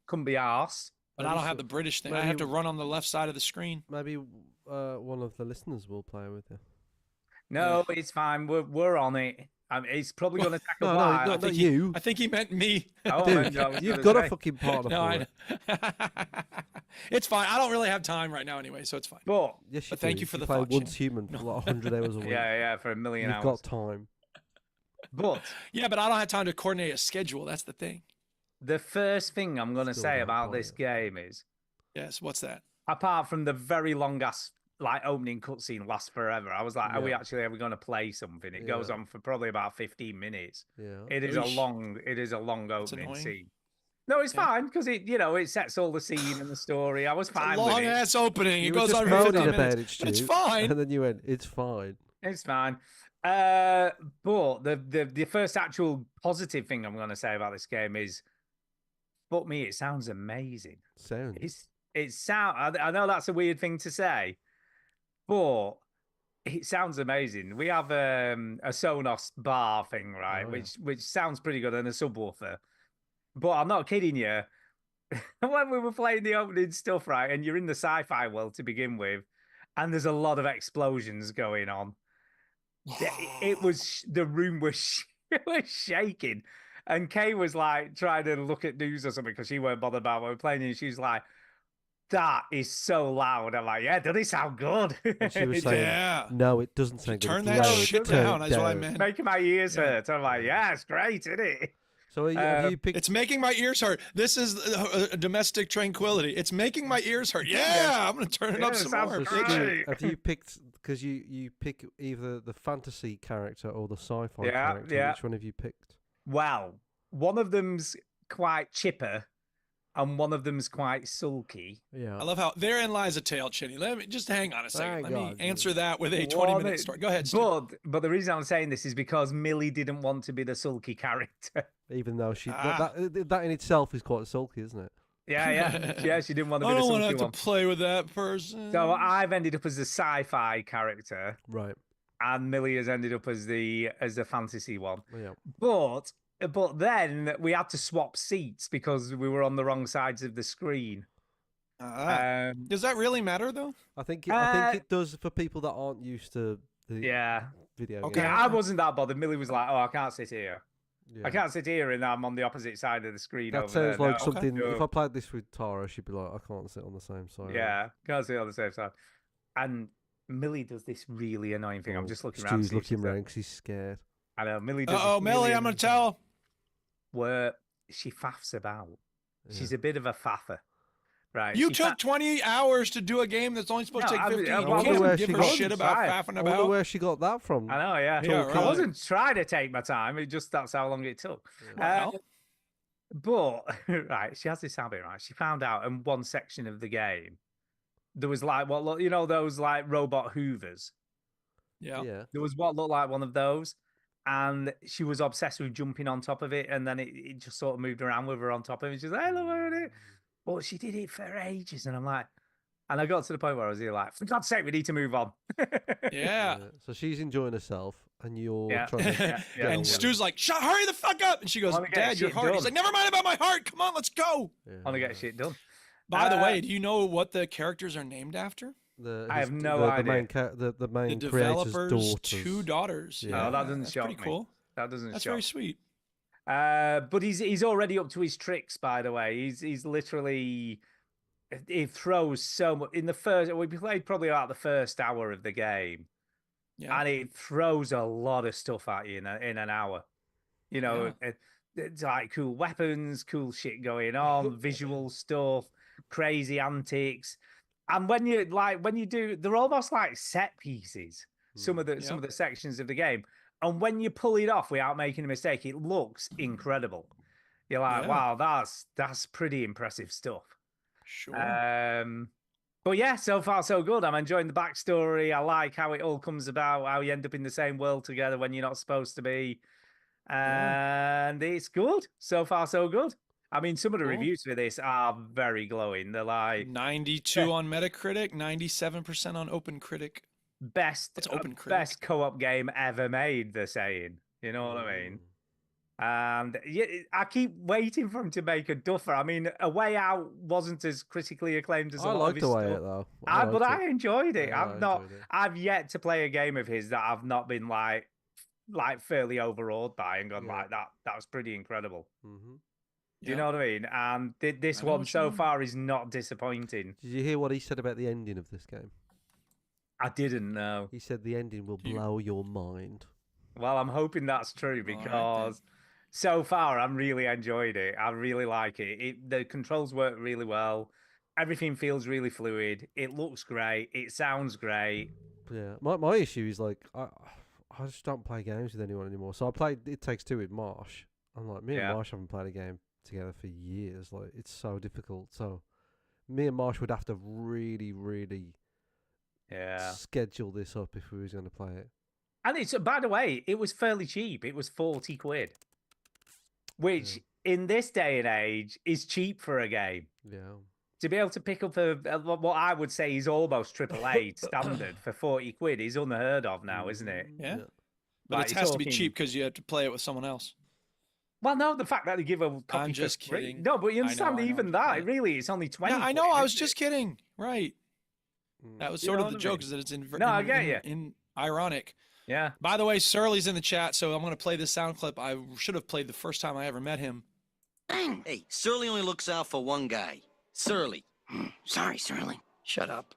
couldn't be arse. But I don't have the British thing. I have to run on the left side of the screen. Maybe one of the listeners will play with you. No, it's fine. We're on it. It's probably going to take a while. No, not you. I think he meant me. Oh, dude, you've got a fucking partner. No, I know. It's fine. I don't really have time right now anyway, so it's fine. But, thank you for the play thought. once human for like 100 hours a week. Yeah, for a million hours. You've got time. But yeah, but I don't have time to coordinate a schedule. That's the thing. The first thing I'm going to say about this game is, yes, what's that? Apart from the very long ass opening cutscene lasts forever, I was like, are we going to play something? It goes on for probably about 15 minutes. Yeah, it is a long opening scene. No, it's fine because it sets all the scene and the story. I was fine. It's a long ass opening. It goes on for 15 about minutes. It's fine. And then you went, it's fine. It's fine. But the first actual positive thing I'm going to say about this game is, fuck me, it sounds amazing. I know that's a weird thing to say, but it sounds amazing. We have a Sonos bar thing, right? Which sounds pretty good, and a subwoofer. But I'm not kidding you. When we were playing the opening stuff, right, and you're in the sci-fi world to begin with, and there's a lot of explosions going on. The room was shaking. And Kay was like trying to look at news or something because she weren't bothered about what we were playing. And she's like, that is so loud. I'm like, yeah, does it sound good? And she was saying, no, it doesn't sound good. Turn that shit down. That's what I meant. Making my ears hurt. I'm like, yeah, it's great, isn't it? So have you picked... It's making my ears hurt. This is a domestic tranquility. It's making my ears hurt. Yeah, I'm going to turn it up some more. Have you picked, because you pick either the fantasy character or the sci-fi character. Yeah. Which one have you picked? Well, one of them's quite chipper and one of them's quite sulky. Yeah. I love how therein lies a tale, Chinny. Let me just hang on a second. Let me answer that with a 20-minute story. Go ahead, Steve. But the reason I'm saying this is because Millie didn't want to be the sulky character. Even though that in itself is quite sulky, isn't it? Yeah, she didn't want to be the sulky one. I don't want to have to play with that person. So I've ended up as the sci-fi character. Right. And Millie has ended up as the fantasy one. Yeah. But then we had to swap seats because we were on the wrong sides of the screen. Does that really matter though? I think it does for people that aren't used to the video. Okay, I wasn't that bothered. Millie was like, "Oh, I can't sit here. Yeah. I can't sit here, and I'm on the opposite side of the screen." That sounds like something. Okay. If I played this with Tara, she'd be like, "I can't sit on the same side." Yeah, can't sit on the same side. And Millie does this really annoying thing. I'm just looking around. Stu's looking around because he's scared. I know Millie does. Oh, Millie, I'm gonna tell. Where she faffs about. Yeah. She's a bit of a faffer. Right. You took 20 hours to do a game that's only supposed to take 15. You can't give a shit about faffing about. I wonder where she got that from. I know, yeah. I wasn't trying to take my time. It just that's how long it took. Yeah. But right, she has this habit, right? She found out in one section of the game there was like those like robot hoovers. Yeah. There was what looked like one of those. And she was obsessed with jumping on top of it, and then it just sort of moved around with her on top of it. She's like, I love it. But she did it for ages, and I'm like, and I got to the point where I was like, for God's sake, we need to move on. Yeah. So she's enjoying herself, and you're trying to and Stu's like, hurry the fuck up. And she goes, Dad, your heart. He's like, never mind about my heart. Come on, let's go. I want to get shit done. By the way, do you know what the characters are named after? I have no idea. The main the creator's developer's daughters. 2 daughters. Yeah. Oh, that doesn't that's shock pretty me. cool. That doesn't That's shock. very sweet. But he's already up to his tricks. By the way, he's literally he throws so much in the first. We played probably about the first hour of the game, and it throws a lot of stuff at you in an hour. You know, it's like cool weapons, cool shit going on, visual stuff, crazy antics. And when you do, they're almost like set pieces. Some of the sections of the game, and when you pull it off without making a mistake, it looks incredible. You're like, wow, that's pretty impressive stuff. Sure. But yeah, so far so good. I'm enjoying the backstory. I like how it all comes about, how you end up in the same world together when you're not supposed to be. And it's good. So far so good. I mean, some of the reviews for this are very glowing. They're like 92 on Metacritic, 97% on OpenCritic. Best co-op game ever made, they're saying. You know what I mean? And I keep waiting for him to make a duffer. I mean, A Way Out wasn't as critically acclaimed as a lot of his stuff. I liked A Way Out, though. But I enjoyed it. Yeah, I've yet to play a game of his that I've not been like fairly overawed by and gone like that was pretty incredible. Do you know what I mean? And this one so far is not disappointing. Did you hear what he said about the ending of this game? I didn't know. He said the ending will blow your mind. Well, I'm hoping that's true because so far I'm really enjoyed it. I really like it. The controls work really well. Everything feels really fluid. It looks great. It sounds great. Yeah. My issue is like I just don't play games with anyone anymore. So I played It Takes Two with Marsh. I'm like, me and Marsh haven't played a game together for years. Like, it's so difficult. So me and Marsh would have to really, really schedule this up if we was going to play it. And it's, by the way, it was fairly cheap. It was 40 quid, which in this day and age is cheap for a game. Yeah. To be able to pick up what I would say is almost AAA standard for 40 quid is unheard of now, isn't it? Yeah. But it has to be cheap because you have to play it with someone else. Well, no, the fact that they give a copy I'm just kidding. No, but you understand even that. Really, it's only 20. Yeah, I know. I was just kidding. Right. That was sort of the joke, is that it's I get you. In ironic. Yeah. By the way, Surly's in the chat, so I'm going to play this sound clip. I should have played the first time I ever met him. Hey, Surly only looks out for one guy. Surly. Sorry, Surly. Shut up.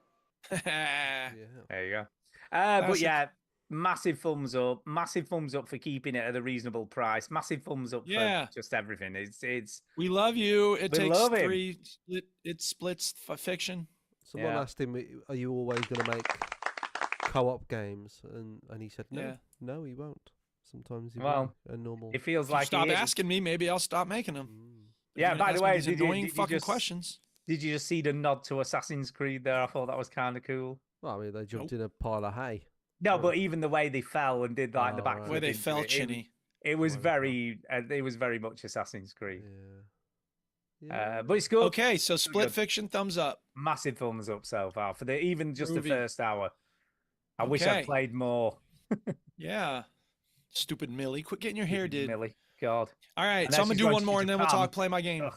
There you go. But yeah, massive thumbs up. Massive thumbs up for keeping it at a reasonable price. Massive thumbs up for just everything. It's. We love you. It takes three. It splits fiction. Someone asked him, "Are you always going to make co-op games?" And he said, "No, no, he won't. Sometimes he will. A normal." It feels like stop asking me. Maybe I'll stop making them. Yeah. By the way, did annoying fucking questions. Did you just see the nod to Assassin's Creed there? I thought that was kind of cool. Well, I mean, they jumped in a pile of hay. No, but even the way they fell and did like the back, where they fell, Chinny. It was very much Assassin's Creed. But it's good. Okay, so split fiction, thumbs up. Massive thumbs up so far for even just the first hour. I wish I'd played more. Yeah, stupid Millie, quit getting your hair did. Millie, God. All right, so I'm gonna do one more and then we'll play my game. Ugh.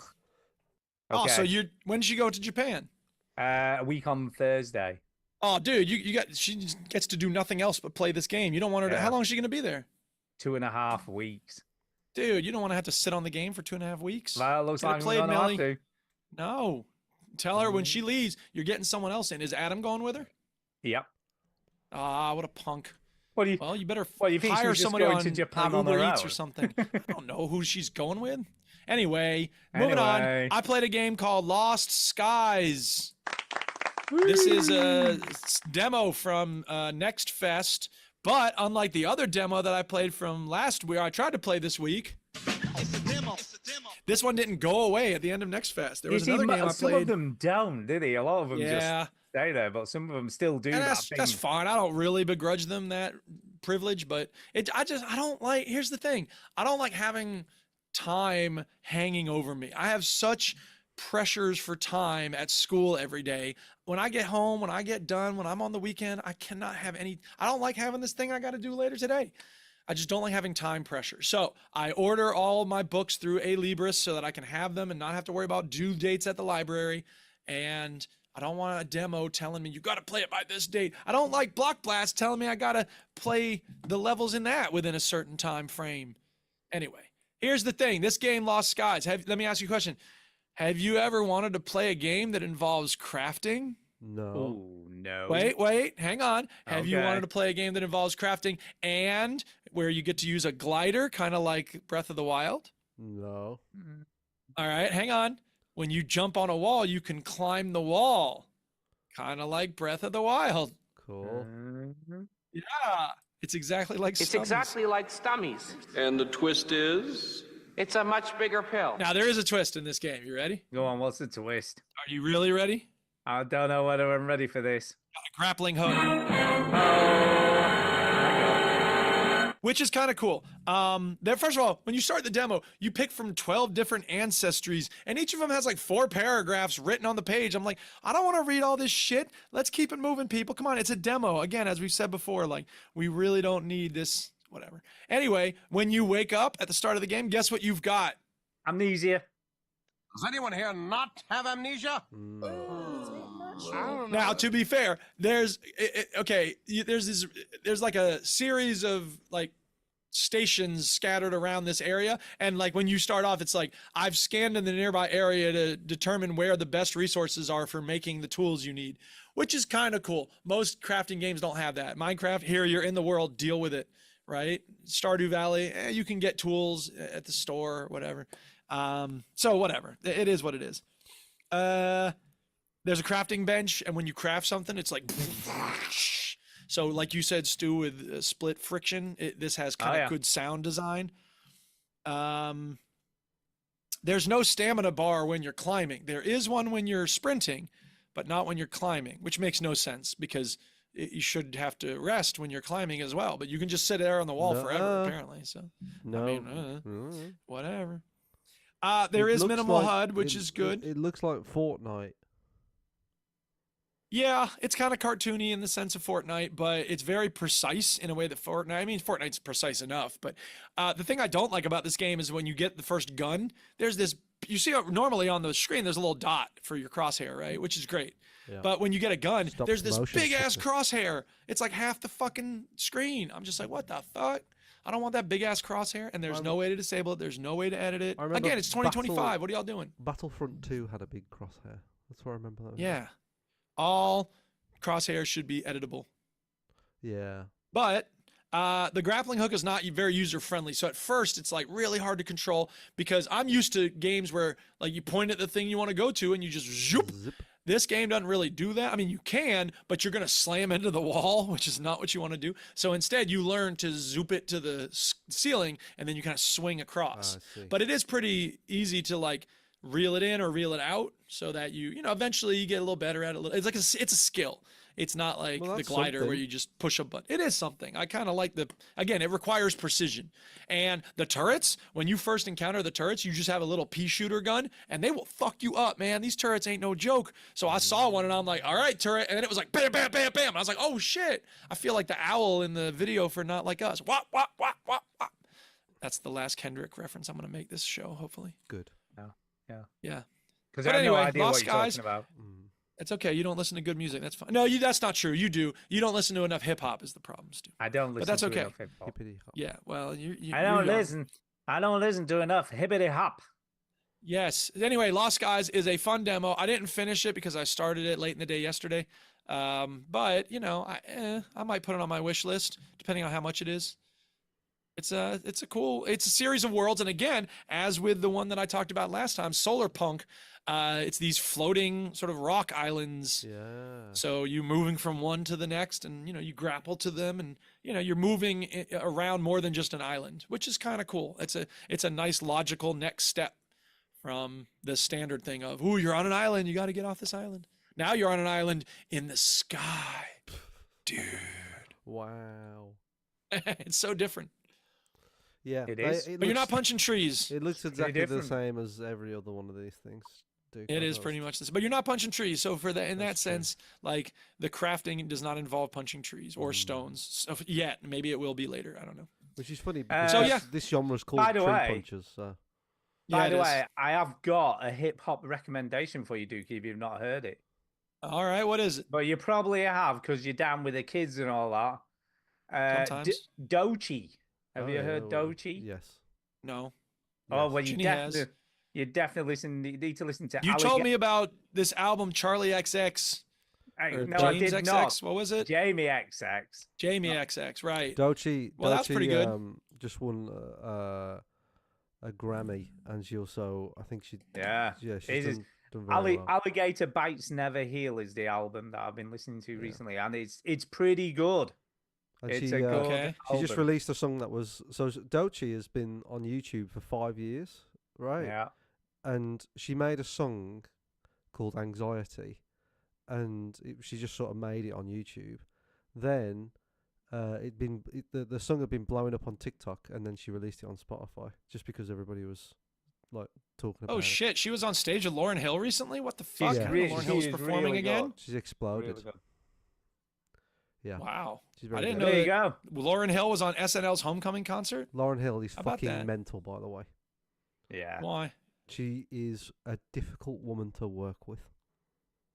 Oh, so when did you go to Japan? A week on Thursday. Oh, dude, she gets to do nothing else but play this game. You don't want her to. How long is she gonna be there? 2.5 weeks. Dude, you don't want to have to sit on the game for 2.5 weeks. Well, looks like I'm gonna have to. No, tell her when she leaves, you're getting someone else in. Is Adam going with her? Yep. Ah, what a punk. Well, you better you think hire somebody on to Japan Uber Eats or something. I don't know who she's going with. Anyway, moving on. I played a game called Lost Skies. This is a demo from Next Fest, but unlike the other demo that I played from last week, I tried to play this week. It's a demo. This one didn't go away at the end of Next Fest. There was another game I played. Some of them don't, did he? A lot of them just stay there, but some of them still do. That's fine. I don't really begrudge them that privilege, but I don't like. Here's the thing: I don't like having time hanging over me. I have such pressures for time at school every day. When I get home, when I get done, when I'm on the weekend, I cannot have any. I don't like having this thing I got to do later today. I just don't like having time pressure. So I order all my books through A Libris so that I can have them and not have to worry about due dates at the library. And I don't want a demo telling me you got to play it by this date. I don't like Block Blast telling me I got to play the levels in that within a certain time frame. Anyway, here's the thing. This game, Lost Skies, let me ask you a question. Have you ever wanted to play a game that involves crafting? No. Oh, no. Wait, hang on. Have you wanted to play a game that involves crafting and where you get to use a glider, kind of like Breath of the Wild? No. All right, hang on. When you jump on a wall, you can climb the wall, kind of like Breath of the Wild. Cool. Yeah, it's exactly like It's Stummies. exactly like Stummies. And the twist is? It's a much bigger pill. Now, there is a twist in this game. You ready? Go on, what's the twist? Are you really ready? I don't know whether I'm ready for this. A grappling hook. Which is kind of cool. First of all, when you start the demo, you pick from 12 different ancestries, and each of them has like 4 paragraphs written on the page. I'm like, I don't want to read all this shit. Let's keep it moving, people. Come on, it's a demo. Again, as we've said before, like, we really don't need this, whatever. Anyway, when you wake up at the start of the game, guess what you've got? Amnesia. Does anyone here not have amnesia? Now, to be fair, there's like a series of like stations scattered around this area, and like when you start off, it's like I've scanned in the nearby area to determine where the best resources are for making the tools you need, which is kind of cool. Most crafting games don't have that. Minecraft, here you're in the world, deal with it, right? Stardew Valley, you can get tools at the store or whatever. So whatever, it is what it is. There's a crafting bench, and when you craft something, it's like, so like you said, Stu, with split friction, this has kind of good sound design. There's no stamina bar when you're climbing. There is one when you're sprinting, but not when you're climbing, which makes no sense because you should have to rest when you're climbing as well. But you can just sit there on the wall forever, apparently. So, no. I mean, whatever. There is minimal HUD, which is good. It looks like Fortnite. Yeah, it's kind of cartoony in the sense of Fortnite, but it's very precise in a way that Fortnite's precise enough. But the thing I don't like about this game is when you get the first gun, there's this, you see normally on the screen, there's a little dot for your crosshair, right? Which is great. Yeah. But when you get a gun, there's this big ass crosshair. It's like half the fucking screen. I'm just like, what the fuck? I don't want that big ass crosshair, and there's no way to disable it. There's no way to edit it. Again, it's 2025. What are y'all doing? Battlefront 2 had a big crosshair. That's what I remember. That yeah. All crosshairs should be editable. Yeah. But the grappling hook is not very user-friendly. So at first, it's like really hard to control because I'm used to games where like you point at the thing you want to go to and you just zoop. This game doesn't really do that. I mean, you can, but you're going to slam into the wall, which is not what you want to do. So instead, you learn to zoop it to the ceiling and then you kind of swing across. But it is pretty easy to like reel it in or reel it out so that you eventually you get a little better at it. It's like it's a skill. It's not like the glider where you just push a button. It is something. I kind of like again, it requires precision. And the turrets, when you first encounter the turrets, you just have a little pea shooter gun and they will fuck you up, man. These turrets ain't no joke. So I saw one and I'm like, all right, turret. And then it was like, bam, bam, bam, bam. And I was like, oh shit. I feel like the owl in the video for Not Like Us. Wop, wop, wop, wop, wop. That's the last Kendrick reference I'm going to make this show, hopefully. Good. Yeah. Because I have no idea what you're talking about. It's okay. You don't listen to good music. That's fine. No, that's not true. You do. You don't listen to enough hip hop is the problem, Stu. I don't listen but that's to okay. enough hip hop. Yeah. Well, I don't listen. I don't listen to enough hippity hop. Yes. Anyway, Lost Skies is a fun demo. I didn't finish it because I started it late in the day yesterday. But I might put it on my wish list depending on how much it is. It's a series of worlds. And again, as with the one that I talked about last time, Solarpunk, it's these floating sort of rock islands. Yeah. So you're moving from one to the next and, you grapple to them and, you're moving around more than just an island, which is kind of cool. It's a nice logical next step from the standard thing of, ooh, you're on an island. You got to get off this island. Now you're on an island in the sky, dude. Wow. It's so different. Yeah, it is. But you're not punching trees. It looks exactly the same as every other one of these things. It is pretty much this, but you're not punching trees. So in that sense, like the crafting does not involve punching trees or stones so yet. Maybe it will be later. I don't know. Which is funny because this genre is called tree punchers. So. By the way, I have got a hip hop recommendation for you, Dookie, if you've not heard it. All right, what is it? But you probably have because you're down with the kids and all that. Sometimes. Doechii. Have you heard Doechii? Yes. No. Oh, well, you Ginny definitely need to listen to. You told me about this album, Charlie XX. No, I did XX? not. What was it? Jamie XX. Jamie XX, right. Doechii. Well, that's pretty good. Just won a Grammy, and she also, I think she. Yeah. Yeah, she's done very well. Alligator Bites Never Heal is the album that I've been listening to recently, and it's pretty good. And it's she, a good she just album. released a song that was Doechii has been on YouTube for 5 years, right? Yeah. And she made a song called Anxiety, and she just sort of made it on YouTube. Then the song had been blowing up on TikTok, and then she released it on Spotify just because everybody was like talking about it. Oh shit, she was on stage with Lauryn Hill recently? What the fuck? Lauryn Hill was performing really again? good. She's exploded. Really good. Yeah. Wow. She's I very didn't good. know There you that go. Lauryn Hill was on SNL's homecoming concert? Lauryn Hill is How about fucking that? mental, by the way. Yeah. Why? She is a difficult woman to work with.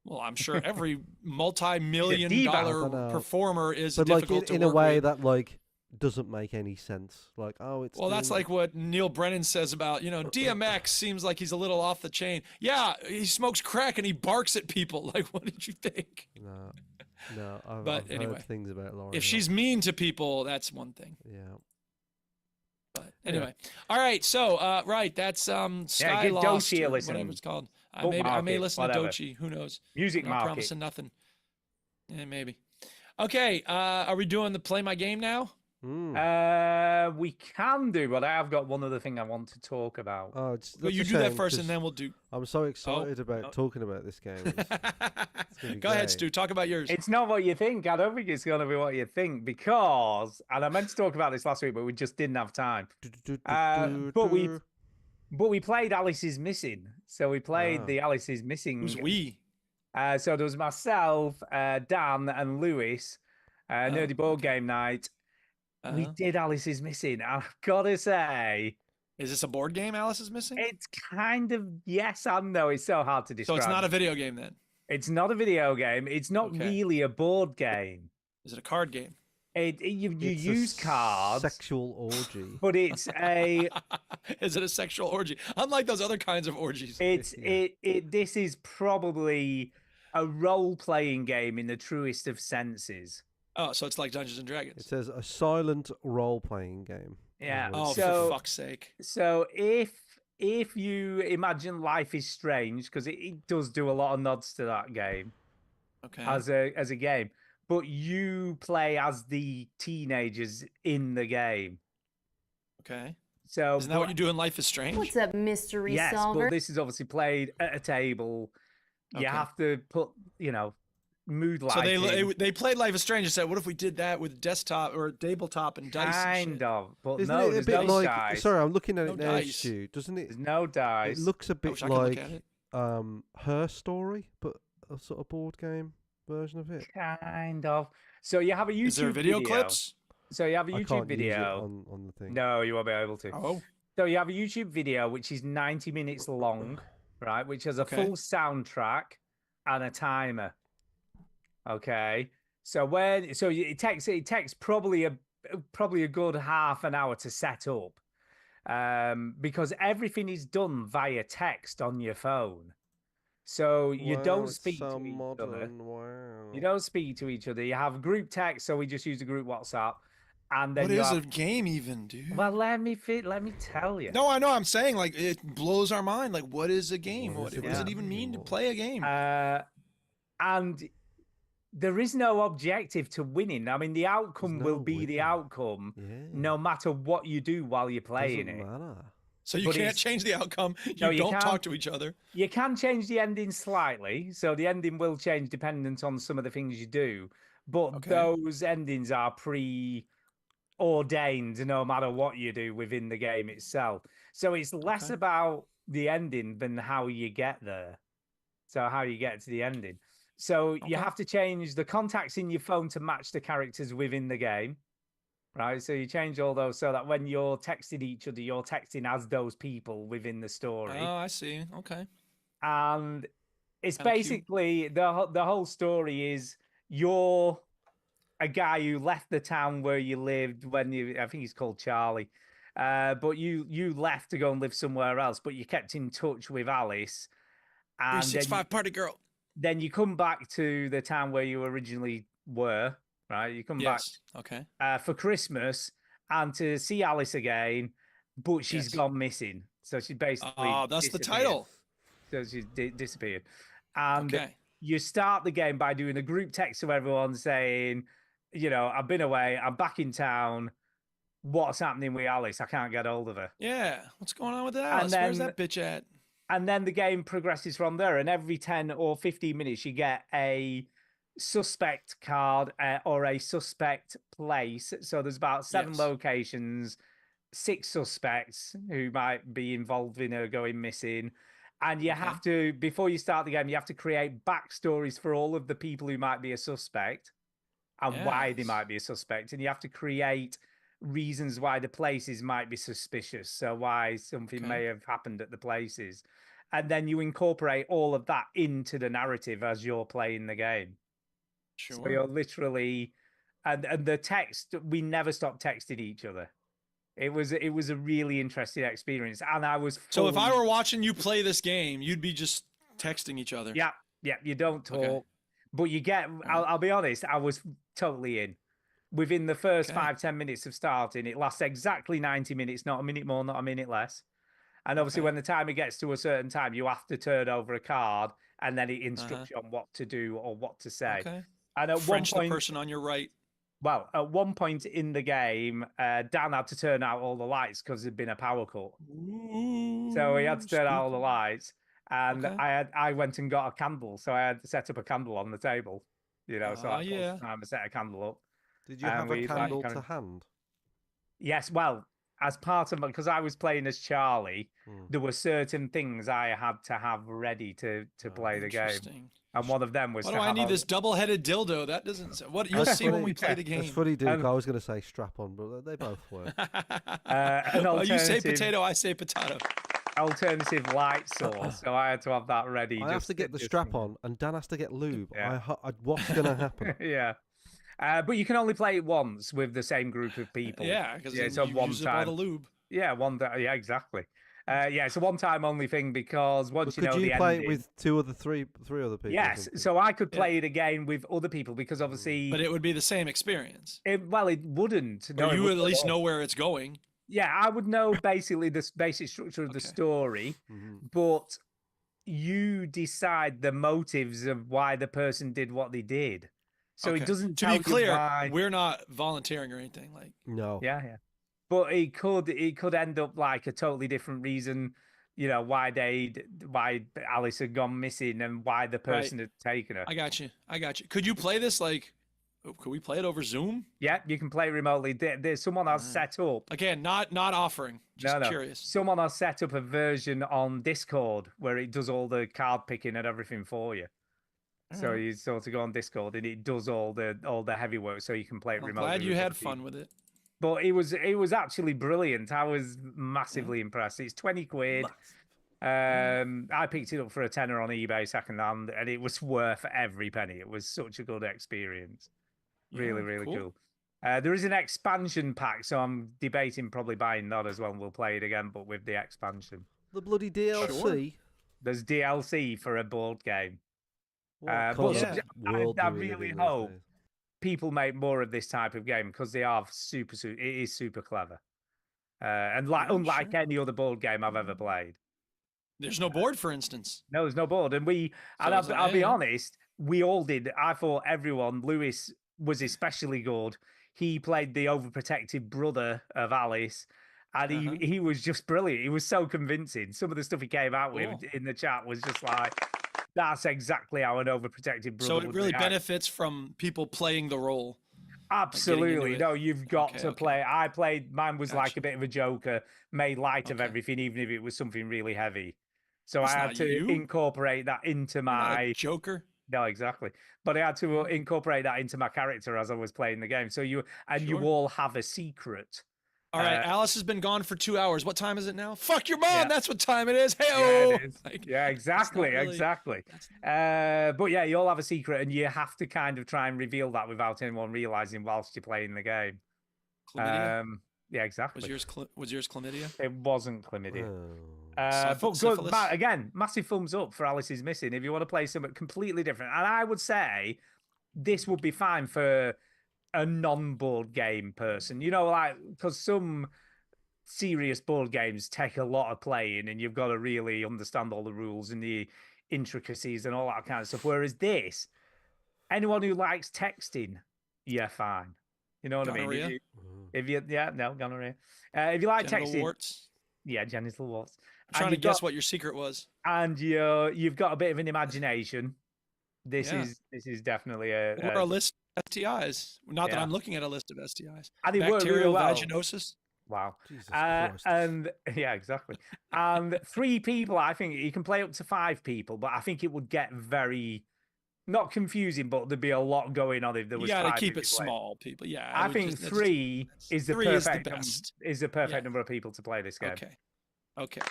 Well, I'm sure every multi-million Diva. I dollar don't know. performer is But like difficult to in a work way with. that like doesn't make any sense. Like, oh, it's Well, that's doing- like what Neil Brennan says about, DMX seems like he's a little off the chain. Yeah, he smokes crack and he barks at people. Like, what did you think? No, I've anyway, heard things about Lauryn. If Hill. she's mean to people, that's one thing. Yeah. But anyway, all right. So, right, that's give Sky Lost, Doechii a or listen. whatever it's called. I Book may market, listen whatever. to Doechii. Who knows? Music I'm not market. promising nothing. Yeah, maybe. Okay, are we doing the play my game now? We can do, but I have got one other thing I want to talk about. Oh, Well, you do that first, and then we'll do. I'm so excited about talking about this game. It's gonna be Go ahead, great. Stu. Talk about yours. It's not what you think. I don't think it's going to be what you think because, and I meant to talk about this last week, but we just didn't have time. But we played Alice is Missing. So we played the Alice is Missing. Who's we? So there was myself, Dan, and Lewis, Nerdy Board Game Night. We did Alice is Missing. I've got to say, is this a board game? Alice is Missing. It's kind of yes and no. It's so hard to describe. So it's not a video game then. It's not a video game. It's not really a board game. Is it a card game? You use cards. Sexual orgy. But it's a. Is it a sexual orgy? Unlike those other kinds of orgies. This is probably a role-playing game in the truest of senses. Oh, so it's like Dungeons and Dragons. It says a silent role-playing game. Yeah. Oh, so, for fuck's sake. So if you imagine Life is Strange, because it does do a lot of nods to that game. Okay. As a game, but you play as the teenagers in the game. Okay. So isn't that what you do in Life is Strange? What's up, mystery yes, solver? but this is obviously played at a table. You have to put, mood lighting. So they played Life is Strange and said, what if we did that with desktop or tabletop and dice? Kind of, but Isn't no, it a there's bit no like? dice. Sorry, I'm looking at No it now, dice. Stu. Doesn't it? There's no dice. It looks a bit wish I could look like at it. Her Story, but a sort of board game version of it. Kind of. So you have a YouTube Is there video clips? So you have a I YouTube can't use it video. on the thing. No, you won't be able to. Oh. So you have a YouTube video which is 90 minutes long, right? Which has a full soundtrack and a timer. Okay. So it takes probably a good half an hour to set up. Because everything is done via text on your phone. So you don't speak to each other. Wow. You don't speak to each other. You have group text, so we just use a group WhatsApp. And then What is a game even, dude? Well, let me tell you. No, I know. I'm saying, like, it blows our mind. Like, what is a game? What does it even mean to play a game? And there is no objective to winning. I mean, the outcome will be the outcome, no matter what you do while you're playing it. So you can't change the outcome. You don't talk to each other. You can change the ending slightly. So the ending will change dependent on some of the things you do. But those endings are preordained no matter what you do within the game itself. So it's less about the ending than how you get there. So how you get to the ending. So you have to change the contacts in your phone to match the characters within the game. Right, so you change all those so that when you're texting each other, you're texting as those people within the story. Oh, I see. Okay. And It's basically the whole story is you're a guy who left the town where you lived when I think he's called Charlie. But you left to go and live somewhere else, but you kept in touch with Alice. And 365 party girl. Then you come back to the town where you originally were, right? You come back for Christmas and to see Alice again, but she's gone missing. So she basically that's the title. So she's disappeared. And you start the game by doing a group text to everyone saying, you know, I've been away, I'm back in town. What's happening with Alice? I can't get hold of her. Yeah, what's going on with Alice? Where's that bitch at? And then the game progresses from there. And every 10 or 15 minutes, you get a suspect card or a suspect place. So there's about 7 locations, 6 suspects who might be involved in her going missing. And you have to, before you start the game, you have to create backstories for all of the people who might be a suspect and why they might be a suspect. And you have to create reasons why the places might be suspicious. So why something may have happened at the places. And then you incorporate all of that into the narrative as you're playing the game. Sure. So you're literally, and the text, we never stopped texting each other. It was a really interesting experience. And I was So if I were watching you play this game, you'd be just texting each other. Yeah, you don't talk. But you get, I'll be honest, I was totally in. Within the first 5-10 minutes of starting, it lasts exactly 90 minutes, not a minute more, not a minute less. And obviously, when the timer gets to a certain time, you have to turn over a card, and then it instructs you on what to do or what to say. And at one point, the person on your right. Well, at one point in the game, Dan had to turn out all the lights because there'd been a power cut. So he had to turn out all the lights, and I went and got a candle, so I had to set up a candle on the table. You know, so I set a candle up. Did you have a candle to hand? Yes, well, as part of because I was playing as Charlie, there were certain things I had to have ready to play the game, and one of them was. Why do I need this double-headed dildo? That doesn't. What you'll see when we play the game. That's funny, Duke. I was going to say strap on, but they both were. You say potato, I say potato. Alternative light source, so I had to have that ready. I have to get the strap on, and Dan has to get lube. What's going to happen? Yeah. But you can only play it once with the same group of people. Yeah, because it's a one time. All the lube. Yeah, yeah, exactly. It's a one-time only thing because once you know the ending. Could you play it with three other people? Yes, so I could play it again with other people because obviously. But it would be the same experience. It wouldn't. No, you would at least know where it's going. Yeah, I would know basically the basic structure of the story, but you decide the motives of why the person did what they did. So it doesn't to tell be clear, you why... we're not volunteering or anything like. No. Yeah. But it could end up like a totally different reason, you know, why Alice had gone missing and why the person had taken her. I got you. Could you play this like? Could we play it over Zoom? Yeah, you can play remotely. There's someone has set up. Again, not offering. Just curious. Someone has set up a version on Discord where it does all the card picking and everything for you. So you sort of go on Discord and it does all the heavy work, so you can play it remotely. Glad you had fun with it. But it was actually brilliant. I was massively impressed. It's 20 quid. I picked it up for a tenner on eBay secondhand, and it was worth every penny. It was such a good experience. Really cool. There is an expansion pack, so I'm debating probably buying that as well. And we'll play it again, but with the expansion. The bloody DLC. Sure. There's DLC for a board game. I really hope people make more of this type of game because they are it is super clever. And unlike any other board game I've ever played. There's no board, for instance. No, there's no board. And I'll be honest, we all did. I thought everyone, Lewis was especially good. He played the overprotective brother of Alice. And he was just brilliant. He was so convincing. Some of the stuff he came out with in the chat was just like, that's exactly how an overprotective brother would So it really react. benefits from people playing the role. Absolutely. No, you've got to play. I played, mine was like a bit of a joker, made light of everything, even if it was something really heavy. So I had to incorporate that into my... joker? No, exactly. But I had to incorporate that into my character as I was playing the game. So you all have a secret All right, Alice has been gone for 2 hours. What time is it now? Fuck your mom. That's what time it is. Hey-oh. Yeah, exactly, exactly. But yeah, you all have a secret, and you have to kind of try and reveal that without anyone realizing whilst you're playing the game. Chlamydia? Yeah, exactly. Was yours chlamydia? It wasn't chlamydia. But good, again, massive thumbs up for Alice is Missing. If you want to play something completely different, and I would say this would be fine for a non-board game person, you know, like, because some serious board games take a lot of playing and you've got to really understand all the rules and the intricacies and all that kind of stuff. Whereas this, anyone who likes texting, yeah, fine. You know what gonorrhea? I mean? If you gonorrhea. If you like genital texting, warts. Yeah, genital warts. I'm trying to guess what your secret was. And you've got a bit of an imagination. This is definitely or a list of STIs. Not that I'm looking at a list of STIs. And it worked really well. Vaginosis. Wow. Jesus Christ. And yeah, exactly. And 3 people, I think you can play up to 5 people, but I think it would get very not confusing, but there'd be a lot going on if there was. You got to keep it small, people. Yeah. I think 3 is the perfect number of people to play this game. Okay.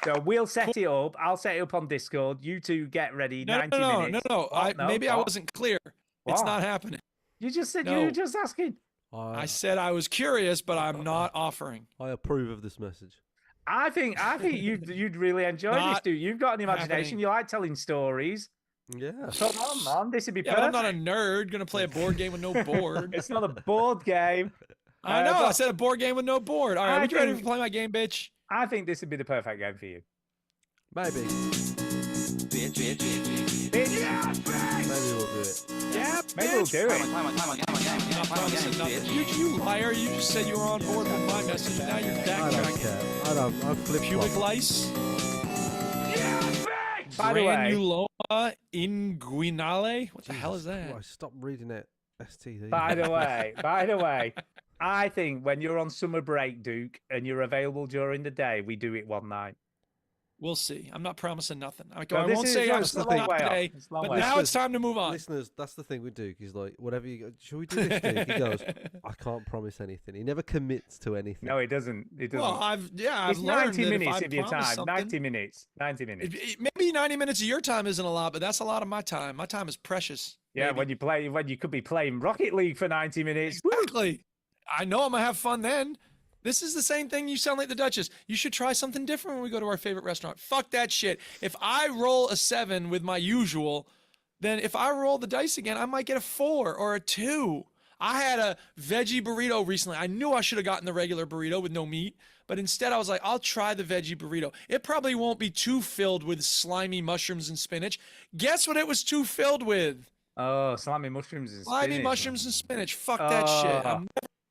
So we'll set it up. I'll set it up on Discord. You two get ready. 90 minutes. No. Maybe I wasn't clear. It's not happening. You just said you were just asking. I said I was curious, but I'm not offering. I approve of this message. I think you'd really enjoy this, dude. You've got an imagination. You like telling stories. Yeah. Come on, man. This would be perfect. I'm not a nerd gonna play a board game with no board. It's not a board game. I know. I said a board game with no board. All right, you ready to play my game, bitch? I think this would be the perfect game for you. Maybe. Bitch. Maybe we'll do it. Yeah, maybe we'll do it. You liar. You just said you were on board with my message, and now you're backtracking. I don't care. I flip pubic lice. By the way, Granuloma inguinale. What the hell is that? Oh, stop reading it. STD. By the way, I think when you're on summer break, Duke, and you're available during the day, we do it one night. We'll see. I'm not promising nothing. I won't say I'm still today, but now it's time to move on. Listeners, that's the thing with Duke. He's like, whatever you go, should we do this, Duke? He goes, I can't promise anything. He never commits to anything. No, he doesn't. Well, I've it's learned 90 minutes of your time. 90 minutes. 90 minutes. Maybe 90 minutes of your time isn't a lot, but that's a lot of my time. My time is precious. Yeah, baby. when you could be playing Rocket League for 90 minutes. Exactly. I know I'm gonna have fun then. This is the same thing. You sound like the Duchess. You should try something different when we go to our favorite restaurant. Fuck that shit. If I roll a 7 with my usual, then if I roll the dice again, I might get a 4 or a 2. I had a veggie burrito recently. I knew I should have gotten the regular burrito with no meat, but instead I was like, I'll try the veggie burrito. It probably won't be too filled with slimy mushrooms and spinach. Guess what it was too filled with? Oh, slimy mushrooms and spinach. Slimy mushrooms and spinach. Fuck that shit.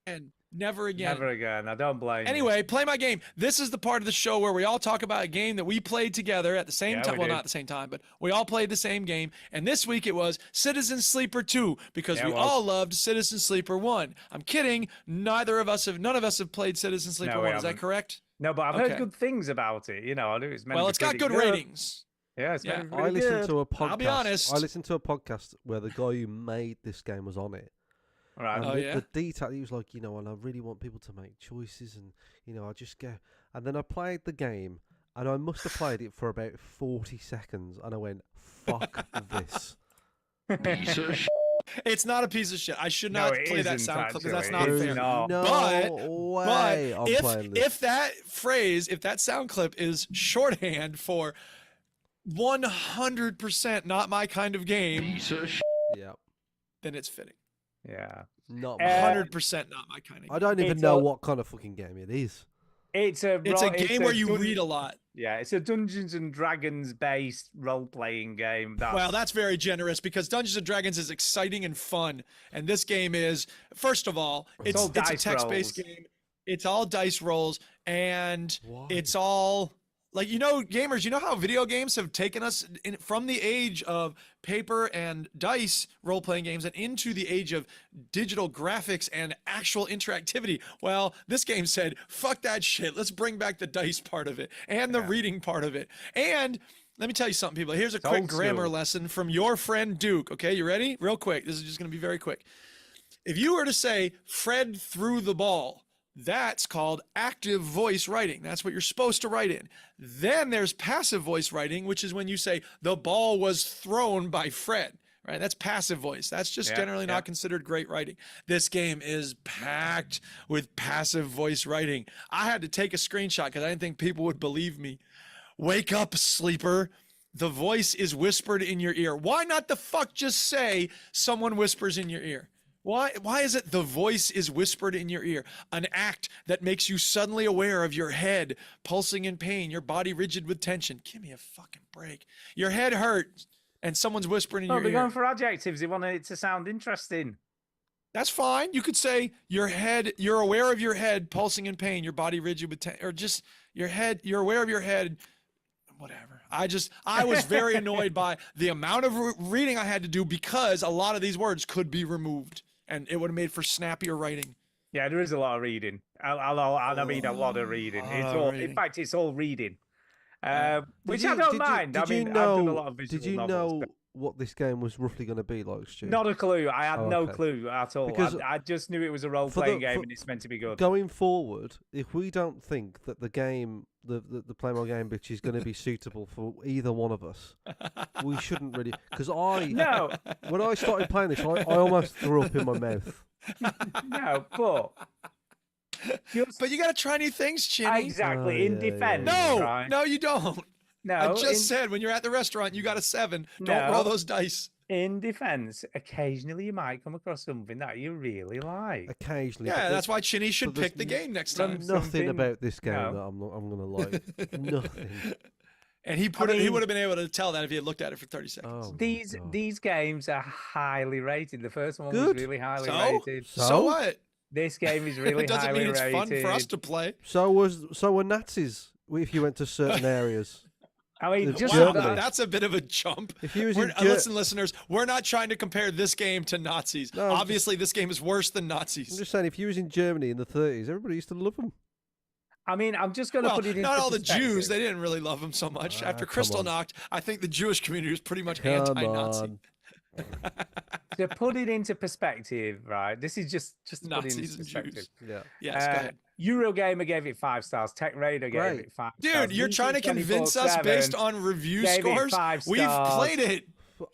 I'm never again. Never again. I don't blame you. Anyway, play my game. This is the part of the show where we all talk about a game that we played together at the same time. Well, not at the same time, but we all played the same game. And this week it was Citizen Sleeper 2 because we all loved Citizen Sleeper 1. I'm kidding. None of us have played Citizen Sleeper 1. Is that correct? No, but I've heard good things about it. You know, it's meant it's got good ratings. Yeah, it's I listened to a podcast. I'll be honest. I listened to a podcast where the guy who made this game was on it. Right. And the detail, he was like, and I really want people to make choices, and I just go. And then I played the game, and I must have played it for about 40 seconds, and I went, "Fuck this." Piece of shit. It's not a piece of shit. I should not play that sound clip because that's not fair. No way. If that sound clip is shorthand for 100% not my kind of game, piece of shit. Yep. Then it's fitting. Yeah. Not 100% not my kind of game. I don't even know what kind of fucking game it is. It's a game where you read a lot. Yeah, it's a Dungeons and Dragons based role playing game. Well, that's very generous because Dungeons and Dragons is exciting and fun, and this game is, first of all, it's a text based game. It's all dice rolls, and it's all. Like, gamers, how video games have taken us from the age of paper and dice role-playing games and into the age of digital graphics and actual interactivity. Well, this game said, fuck that shit. Let's bring back the dice part of it and the reading part of it. And let me tell you something, people. Here's a quick grammar lesson from your friend Duke. Okay, you ready? Real quick. This is just going to be very quick. If you were to say Fred threw the ball, That's called active voice writing. That's what you're supposed to write in. Then there's passive voice writing, which is when you say the ball was thrown by Fred, right? That's passive voice. That's just generally not considered great writing. This game is packed with passive voice writing. I had to take a screenshot because I didn't think people would believe me. Wake up, sleeper. The voice is whispered in your ear. Why not the fuck just say someone whispers in your ear? Why is it the voice is whispered in your ear? An act that makes you suddenly aware of your head pulsing in pain, your body rigid with tension. Give me a fucking break. Your head hurts and someone's whispering in your ear. They're going for adjectives. They want it to sound interesting. That's fine. You could say you're aware of your head pulsing in pain, your body rigid with tension, or just your head, you're aware of your head, whatever. I was very annoyed by the amount of reading I had to do because a lot of these words could be removed. And it would have made for snappier writing. Yeah, there is a lot of reading. I mean, a lot of reading. In fact, it's all reading, which I don't mind. I've done a lot of visual Did you novels, know what this game was roughly going to be like, Stu? Not a clue. I had no clue at all. Because I just knew it was a role-playing game and it's meant to be good. Going forward, if we don't think that the game, the Playmo game, which is going to be suitable for either one of us, we shouldn't really. Because when I started playing this, I almost threw up in my mouth. No, but you got to try new things, Chinny. Exactly. In defense. No, you don't. No, I just said when you're at the restaurant, you got a 7. Don't roll those dice. In defense, occasionally you might come across something that you really like. Occasionally. Yeah, that's why Chinny should pick the game next time. Nothing about this game that I'm going to like. Nothing. And he would have been able to tell that if he had looked at it for 30 seconds. These games are highly rated. The first one was really highly rated. So what? This game is really it doesn't highly mean it's rated. fun for us to play. So were Nazis if you went to certain areas. I mean, that's a bit of a jump. If you was listen, listeners, we're not trying to compare this game to Nazis. No, obviously, this game is worse than Nazis. I'm just saying, if you was in Germany in the 30s, everybody used to love them. I mean, I'm just going to put it in. Not all the Jews; they didn't really love them so much. After Kristallnacht, I think the Jewish community was pretty much anti-Nazi. To put it into perspective, right? This is just Nazis put it into perspective. Yeah. Yes. Go ahead. Eurogamer gave it 5 stars. Tech Radar gave it 5 stars. Dude, you're trying to convince us based on review scores? We've played it.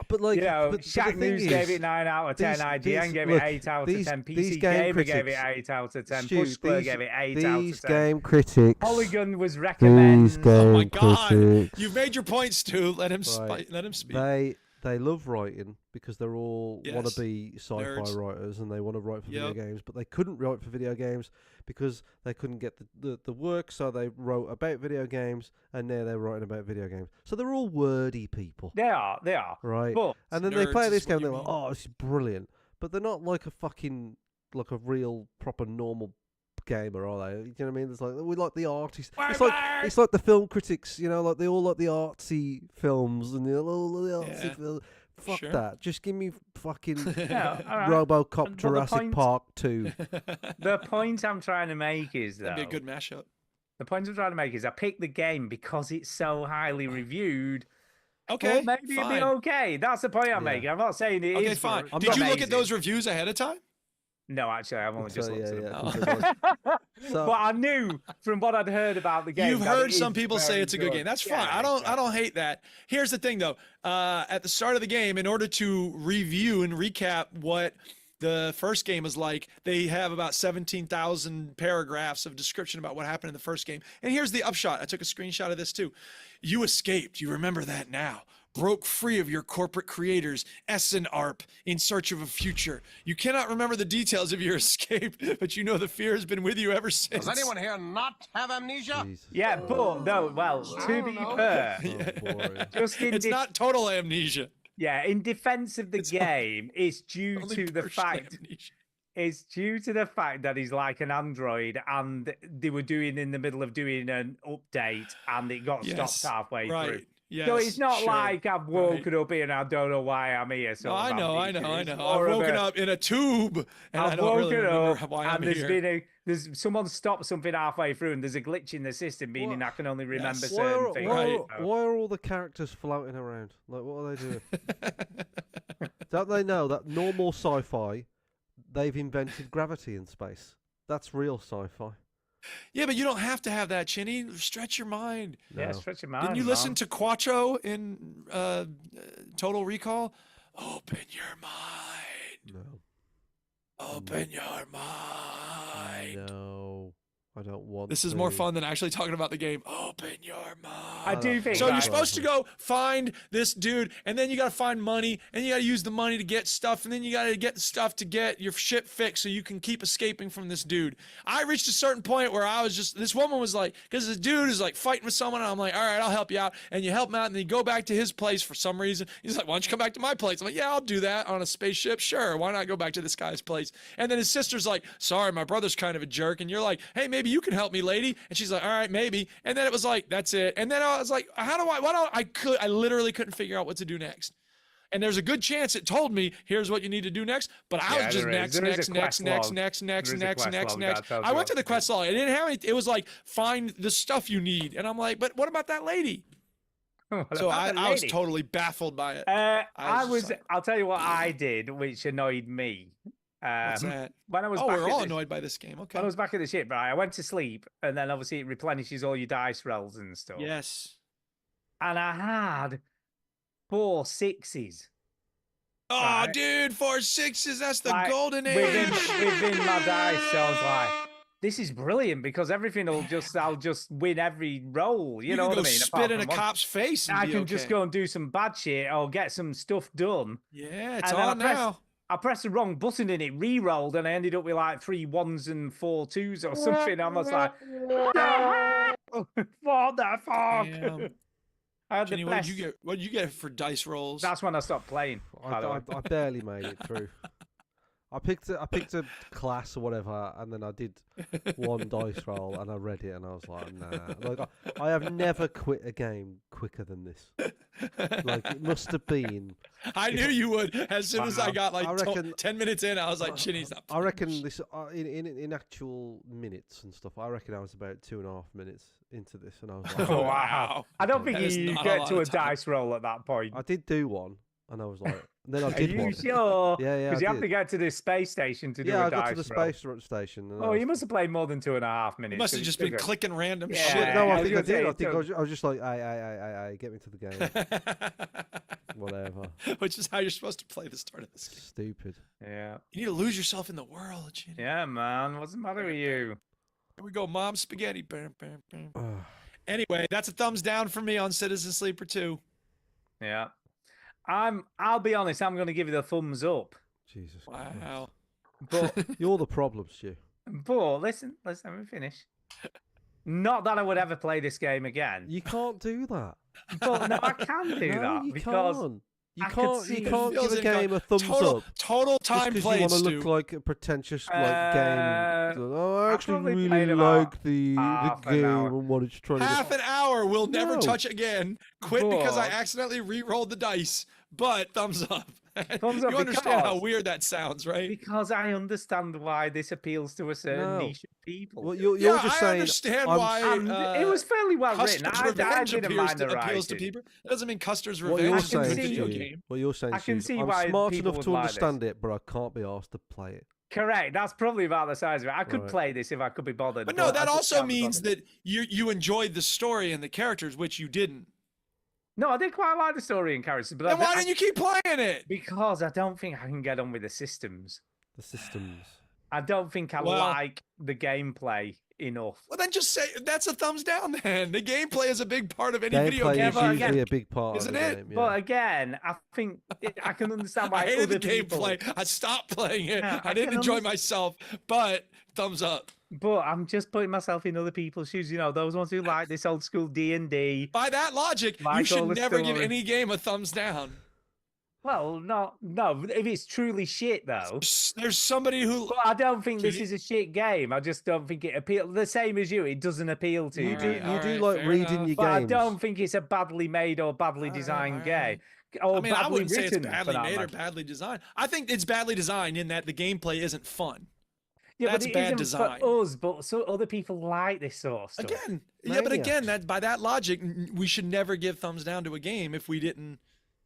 But like, Shaq News gave it 9 out of 10. IGN gave it 8 out of 10. PC Gamer gave it 8 out of 10. Pushblur gave it 8 out of 10. These game critics. Polygon was recommended. Oh my God! You've made your point, Stu. Let him speak. They love writing because they're all want to be sci-fi writers and they want to write for video games, but they couldn't write for video games because they couldn't get the work, so they wrote about video games, and now they're writing about video games. So they're all wordy people. They are. Right. But and then they play this game and they're like, oh, this is brilliant. But they're not like a real, proper, normal gamer, are they? You know what I mean? It's like we like the artists. It's like the film critics, like they all like the artsy films and the artsy films. Fuck that. Just give me fucking RoboCop Jurassic Park 2. The point I'm trying to make is that'd be a good mashup. The point I'm trying to make is I picked the game because it's so highly reviewed. Okay, well, maybe it'd be okay. That's the point I'm making. I'm not saying it is. Okay, fine. Did you look at those reviews ahead of time? No, actually, I've only just looked at them. So, but I knew from what I'd heard about the game. You've heard some people say it's a good game. That's fine. I don't hate that. Here's the thing, though. At the start of the game, in order to review and recap what the first game is like, they have about 17,000 paragraphs of description about what happened in the first game. And here's the upshot. I took a screenshot of this, too. You escaped. You remember that now. Broke free of your corporate creators, SNARP, in search of a future. You cannot remember the details of your escape, but you know the fear has been with you ever since. Does anyone here not have amnesia? Jesus. Yeah, but no, well, to be fair, it's not total amnesia. Yeah, in defense of the game, it's due to the fact. It's due to the fact that he's like an android, and they were in the middle of doing an update, and it got stopped halfway through. Yes, so it's not like I've woken up here and I don't know why I'm here. So I know. I've woken up in a tube and I don't really remember why I'm here. There's someone stopped something halfway through and there's a glitch in the system, meaning I can only remember certain things. Why are all the characters floating around? Like, what are they doing? Don't they know that normal sci-fi, they've invented gravity in space? That's real sci-fi. Yeah, but you don't have to have that, Chinny. Stretch your mind. No. Yeah, stretch your mind. Didn't you listen to Quattro in Total Recall? Open your mind. No. Open your mind. No. I don't want This is more fun than actually talking about the game. Open your mind. I do think so. You're supposed to go find this dude, and then you got to find money, and you got to use the money to get stuff, and then you got to get the stuff to get your shit fixed so you can keep escaping from this dude. I reached a certain point where I was just, this woman was like, because the dude is like fighting with someone, and I'm like, all right, I'll help you out. And you help him out, and then you go back to his place for some reason. He's like, why don't you come back to my place? I'm like, yeah, I'll do that on a spaceship. Sure. Why not go back to this guy's place? And then his sister's like, sorry, my brother's kind of a jerk. And you're like, hey, maybe you can help me, lady. And she's like, all right, maybe. And then it was like, that's it. And then I was like, I literally couldn't figure out what to do next. And there's a good chance it told me, here's what you need to do next. But I was just next. I went to the quest log. It didn't have any, it was like, find the stuff you need. And I'm like, but what about that lady? So I was totally baffled by it. I'll tell you what I did, which annoyed me. What's that? When I was we're all annoyed by this game. Okay. When I was back at the ship, right, I went to sleep, and then obviously it replenishes all your dice rolls and stuff. Yes. And I had 4 6s. Oh, right? Dude, 4 6s, that's the golden age. Within my dice, so I was like, this is brilliant because everything I'll just win every roll. You know what I mean? Spit in a cop's face. And I can just go and do some bad shit or get some stuff done. Yeah, it's on now. I pressed the wrong button and it re-rolled, and I ended up with like 3 1s and 4 2s or something. I was like, what the fuck? I had Jenny, what did you get for dice rolls? That's when I stopped playing. I barely made it through. I picked a class or whatever, and then I did 1 dice roll, and I read it, and I was like, nah. Like I have never quit a game quicker than this. Like it must have been. I knew you would. As soon as I got like 10 minutes in, I was like, Chinny's up. I reckon this in actual minutes and stuff. I reckon I was about 2.5 minutes into this, and I was like, oh, wow. I don't think you get to a dice roll at that point. I did do one. And I was like, and then I did one. Are you sure? Yeah. Because you have to get to the space station to do a dice roll. Yeah, I got to the space station. Oh, you must have played more than 2.5 minutes. You must have just been clicking random shit. No, I think I did. I was just like, I get me to the game. Whatever. Which is how you're supposed to play the start of this game. Stupid. Yeah. You need to lose yourself in the world, Chinny. Yeah, man. What's the matter with you? Here we go, Mom Spaghetti. Bam, bam, bam. Anyway, that's a thumbs down for me on Citizen Sleeper 2. Yeah. I'll be honest, I'm going to give you the thumbs up. Jesus Wow. Christ. But you're the problem, Stu. But listen, let me finish. Not that I would ever play this game again. You can't do that. But no, I can do that because can't. You can't give a game a thumbs up. Total time played, you want to look like a pretentious game. Oh, I actually really like the game and what it's trying to do. Half an hour we'll never touch again. Quit because I accidentally re-rolled the dice. But thumbs up. Thumbs up. You understand how weird that sounds, right? Because I understand why this appeals to a certain niche of people. Well, you're just saying. I understand why. It was fairly well written. I didn't mind the appeals to people. That doesn't mean Custer's Revenge is a good video game. What you're saying, I can see I'm why smart people enough to understand it, but I can't be asked to play it. Correct. That's probably about the size of it. I could play this if I could be bothered. But no, that also means that you enjoyed the story and the characters, which you didn't. No, I did quite like the story and characters. But then why didn't you keep playing it? Because I don't think I can get on with the systems. The systems. I don't think I like the gameplay enough. Well, then just say that's a thumbs down. Then the gameplay is a big part of any video game. Gameplay is usually a big part, isn't it? Game, yeah. But again, I think I can understand why I hated other the gameplay. I stopped playing it. Yeah, I didn't enjoy myself. But thumbs up. But I'm just putting myself in other people's shoes. You know, those ones who like this old school D&D. By that logic, you should never give any game a thumbs down. Well, no. If it's truly shit, though. There's somebody who... But I don't think this is a shit game. I just don't think it appeals... The same as you, it doesn't appeal to you. You do like reading your games. But I don't think it's a badly made or badly designed game. Or I mean, I wouldn't say it's badly made or badly designed. I think it's badly designed in that the gameplay isn't fun. Yeah, that's but it bad isn't design. For us, but so other people like this sort of stuff. Again, yeah, but again, that by that logic, we should never give thumbs down to a game if we didn't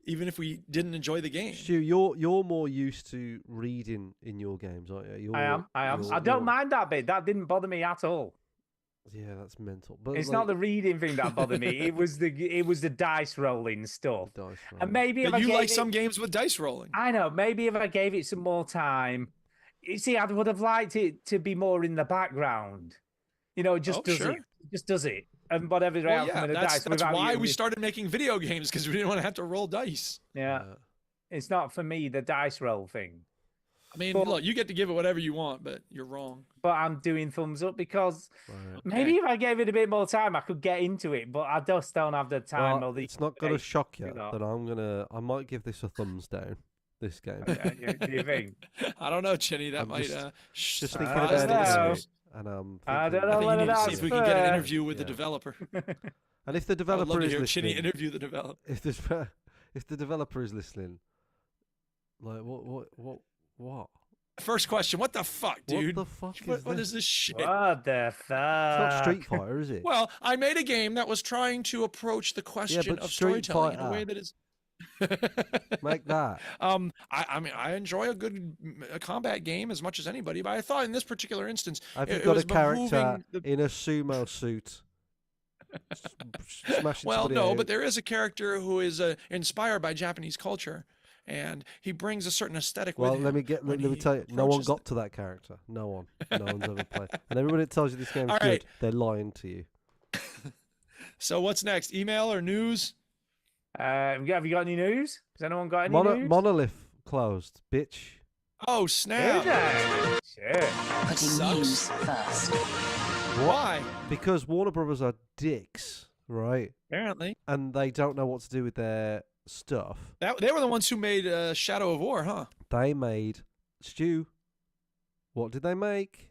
even if we didn't enjoy the game. Stu, you're more used to reading in your games, aren't you? I am. I don't mind that bit. That didn't bother me at all. Yeah, that's mental. But it's not the reading thing that bothered me. It was the dice rolling stuff. And maybe but you like some games with dice rolling. I know. Maybe if I gave it some more time, you see, I would have liked it to be more in the background. It just does it. It just does it. And whatever the outcome of the dice. That's why we started making video games, because we didn't want to have to roll dice. Yeah. It's not for me, the dice roll thing. I mean, look, you get to give it whatever you want, but you're wrong. But I'm doing thumbs up because maybe if I gave it a bit more time, I could get into it. But I just don't have the time. Well, it's not going to shock you that I might give this a thumbs down. This game. Do you think? I don't know, Chinny. That might just thinking about it. And I don't know whether that's see if we can get an interview with the developer. And if the developer is listening, Chinny interview the developer. If the developer is listening, like what? First question: what the fuck, dude? What the fuck what is this shit? What the fuck? It's not Street Fighter, is it? Well, I made a game that was trying to approach the question of storytelling in a way that is. Like that. I mean, I enjoy a good combat game as much as anybody, but I thought in this particular instance, I've got a character in a sumo suit. Well, no, but there is a character who is inspired by Japanese culture, and he brings a certain aesthetic with him. Well, let me tell you, no one got to that character. No one. No one's ever played. And everybody that tells you this game's good, they're lying to you. So what's next? Email or news? Have you got any news? Has anyone got any news? Monolith closed, bitch. Oh, snap. Shit. Putting news first. Why? Because Warner Brothers are dicks, right? Apparently. And they don't know what to do with their stuff. They were the ones who made Shadow of War, huh? They made... Stu, what did they make?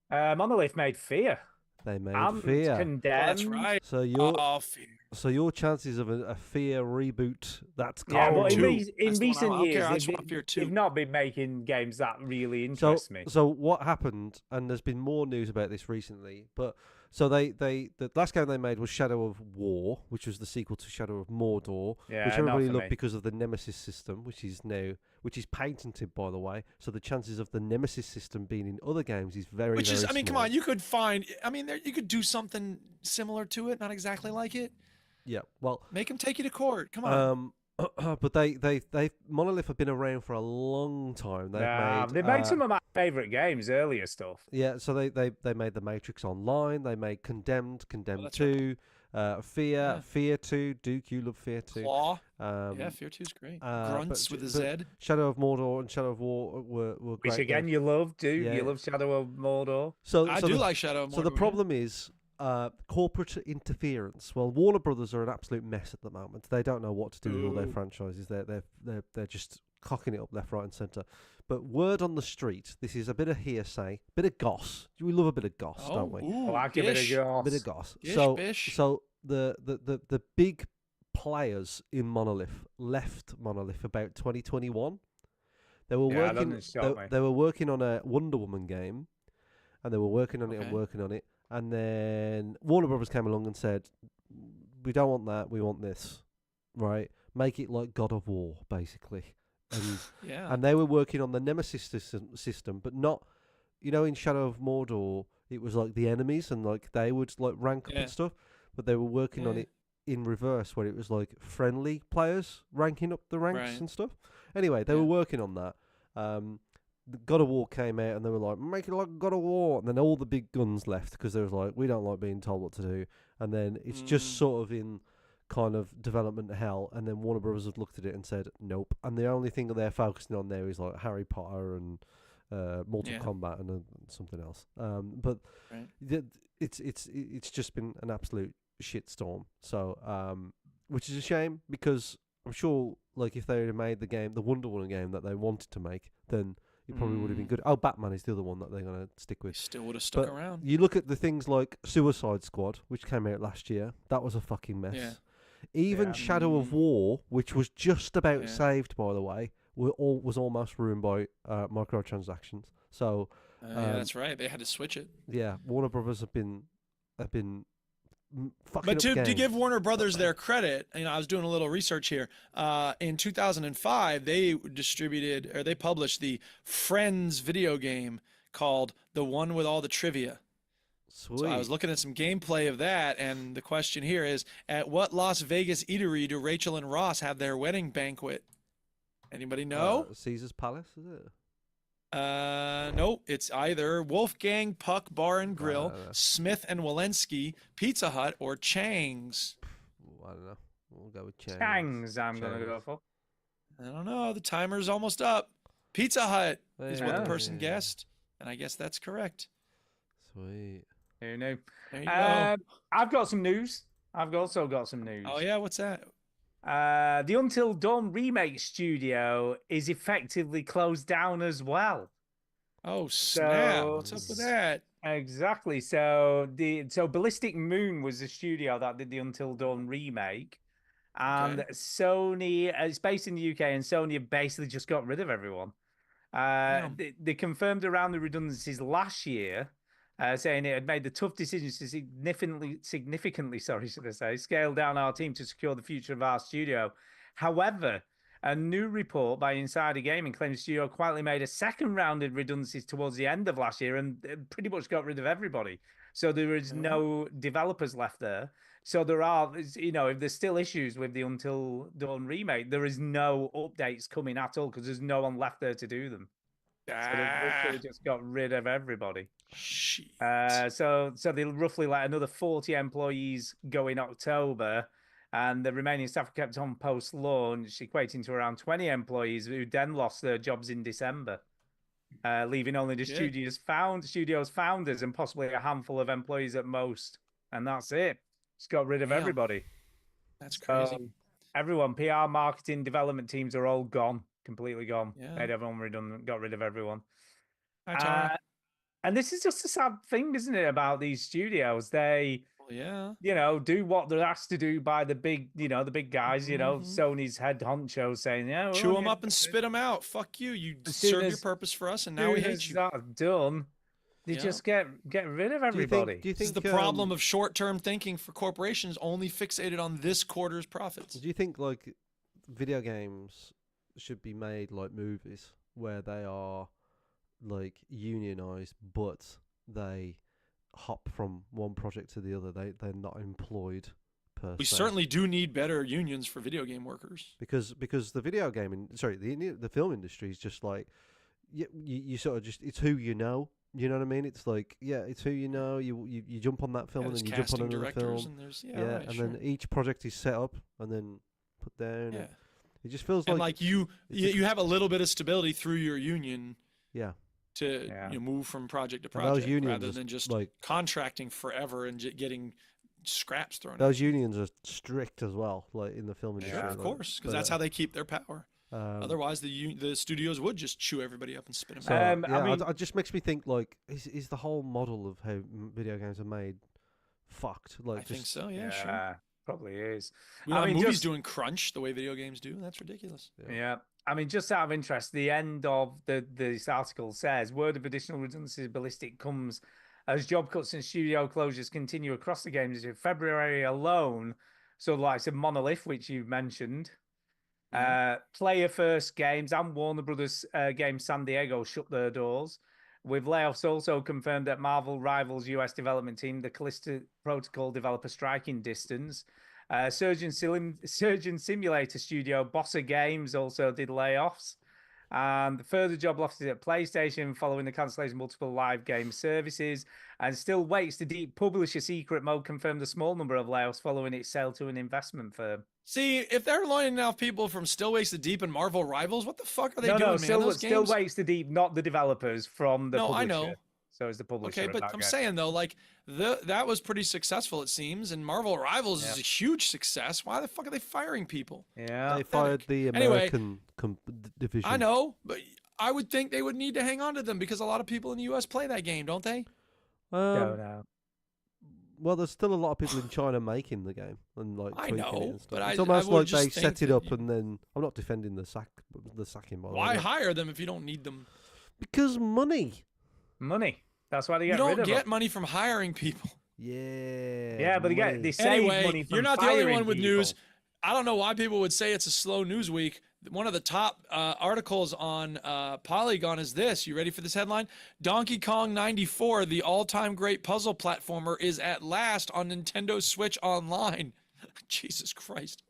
Monolith made Fear. They made Fear. Condemned. That's right. So you're... Fear. So your chances of a Fear reboot, that's but in recent years, they've not been making games that really interest me. So what happened, and there's been more news about this recently, but so the last game they made was Shadow of War, which was the sequel to Shadow of Mordor, which everybody loved because of the Nemesis system, which is patented, by the way. So the chances of the Nemesis system being in other games is very, very small. Come on, you could find, you could do something similar to it, not exactly like it. Yeah, well, make them take you to court. Come on. But they Monolith have been around for a long time. They made some of my favorite games, earlier stuff. Yeah, so they made The Matrix Online. They made Condemned 2, Fear, Fear 2. Duke, you love Fear 2. Claw. Fear 2 is great. Grunts with a Z. Shadow of Mordor and Shadow of War were great. Which again, you love, dude. Yeah. You love Shadow of Mordor. I do like Shadow of Mordor. So the problem is. Corporate interference. Well, Warner Brothers are an absolute mess at the moment. They don't know what to do with all their franchises. They're just cocking it up left, right, and centre. But word on the street, this is a bit of hearsay, bit of goss. We love a bit of goss, don't we? I like a bit of goss. Bit of goss. Bish. So the big players in Monolith left Monolith about 2021. They were working on a Wonder Woman game, and they were working on it and working on it. And then Warner Brothers came along and said, we don't want that, we want this, right? Make it like God of War, basically. And and they were working on the Nemesis system, but not, in Shadow of Mordor, it was like the enemies and like they would like rank up and stuff, but they were working on it in reverse, where it was like friendly players ranking up the ranks and stuff. Anyway, they were working on that. God of War came out and they were like, make it like God of War. And then all the big guns left because they was like, we don't like being told what to do. And then it's just sort of in kind of development hell. And then Warner Brothers have looked at it and said, nope. And the only thing that they're focusing on there is like Harry Potter and Mortal Kombat and something else. But it's just been an absolute shitstorm. So, which is a shame because I'm sure like if they had made the Wonder Woman game that they wanted to make, then it probably would have been good. Oh, Batman is the other one that they're going to stick with. Still would have stuck around. You look at the things like Suicide Squad, which came out last year. That was a fucking mess. Yeah. Even Shadow of War, which was just about saved, by the way, was almost ruined by microtransactions. So that's right. They had to switch it. Yeah, Warner Brothers have been fucking But to give Warner Brothers their credit, I was doing a little research here. In 2005, they published the Friends video game called The One with All the Trivia. Sweet. So I was looking at some gameplay of that, and the question here is, at what Las Vegas eatery do Rachel and Ross have their wedding banquet? Anybody know? Caesar's Palace, is it? No, it's either Wolfgang Puck Bar and Grill, Smith and Walensky, Pizza Hut, or Chang's. I don't know. We'll go with Chang's. Chang's, I'm going to go for. I don't know. The timer's almost up. Pizza Hut is what the person guessed, and I guess that's correct. Sweet. Who knew? There you go. I've got some news. I've also got some news. Oh, yeah? What's that? The Until Dawn remake studio is effectively closed down as well. Oh, snap. What's up with that? Exactly. So Ballistic Moon was the studio that did the Until Dawn remake. And Sony, it's based in the UK, and Sony basically just got rid of everyone. They confirmed around the redundancies last year, saying it had made the tough decisions to significantly, scale down our team to secure the future of our studio. However, a new report by Insider Gaming claims the studio quietly made a second round of redundancies towards the end of last year and pretty much got rid of everybody. So there is no developers left there. So there are, if there's still issues with the Until Dawn remake, there is no updates coming at all because there's no one left there to do them. So they just got rid of everybody. Shit. So they roughly let another 40 employees go in October, and the remaining staff kept on post-launch, equating to around 20 employees who then lost their jobs in December, leaving only the studio's founders and possibly a handful of employees at most. And that's it. Just got rid of everybody. That's crazy. So everyone, PR, marketing, development teams are all gone. Completely gone. Made everyone redundant, got rid of everyone. And this is just a sad thing, isn't it, about these studios? They, do what they're asked to do by the big, the big guys, Sony's head honcho saying, chew them up and spit them out. Fuck you. You serve your purpose for us, and now we hate you. That's done. They just get rid of everybody. Do you think this is the problem of short-term thinking for corporations only fixated on this quarter's profits? Do you think, video games should be made like movies where they are unionized, but they hop from one project to the other? They're not employed per se. We certainly do need better unions for video game workers, because the video game the film industry is just you sort of just, it's who you know. You know what I mean? It's it's who you know. You jump on that film and then you jump on another film. And then each project is set up and then put down. Yeah. It just feels like you have a little bit of stability through your union. Yeah. To move from project to project rather than just contracting forever and getting scraps thrown. Those unions are strict as well, in the film industry. Yeah, of course, because that's how they keep their power. Otherwise, the studios would just chew everybody up and spit them out. It just makes me think is the whole model of how video games are made fucked? I think so. Yeah, sure. Probably is. Movies doing crunch the way video games do. That's ridiculous. Yeah. I mean, just out of interest, the end of this article says, word of additional redundancies Ballistic comes as job cuts and studio closures continue across the games in February alone. So like some Monolith, which you mentioned, Player First Games and Warner Brothers Games San Diego shut their doors. With layoffs also confirmed that Marvel Rivals US development team, the Callisto Protocol developer striking distance. Surgeon Simulator studio Bossa Games also did layoffs. And further job losses at PlayStation following the cancellation of multiple live game services. And Still Waits to Deep publisher Secret Mode confirmed a small number of layoffs following its sale to an investment firm. See, if they're lining out people from Still Waits to Deep and Marvel Rivals, what the fuck are they doing, man? Still Waits to Deep, not the developers, from the publisher. I know. So it's the publisher. Okay, but I'm saying though, that was pretty successful, it seems, and Marvel Rivals is a huge success. Why the fuck are they firing people? Yeah, they fired the American division. I know, but I would think they would need to hang on to them because a lot of people in the U.S. play that game, don't they? No. Well, there's still a lot of people in China making the game and tweaking it and stuff. But it's almost like they set it up and then I'm not defending the sacking. By the way. Why hire them if you don't need them? Because money. That's why they get rid of them. You don't get money from hiring people. Yeah, but again, they save money from you're not the only firing one with people. news. I don't know why people would say it's a slow news week. One of the top articles on Polygon is this. You ready for this headline? Donkey Kong 94, the all-time great puzzle platformer, is at last on Nintendo Switch Online. Jesus Christ.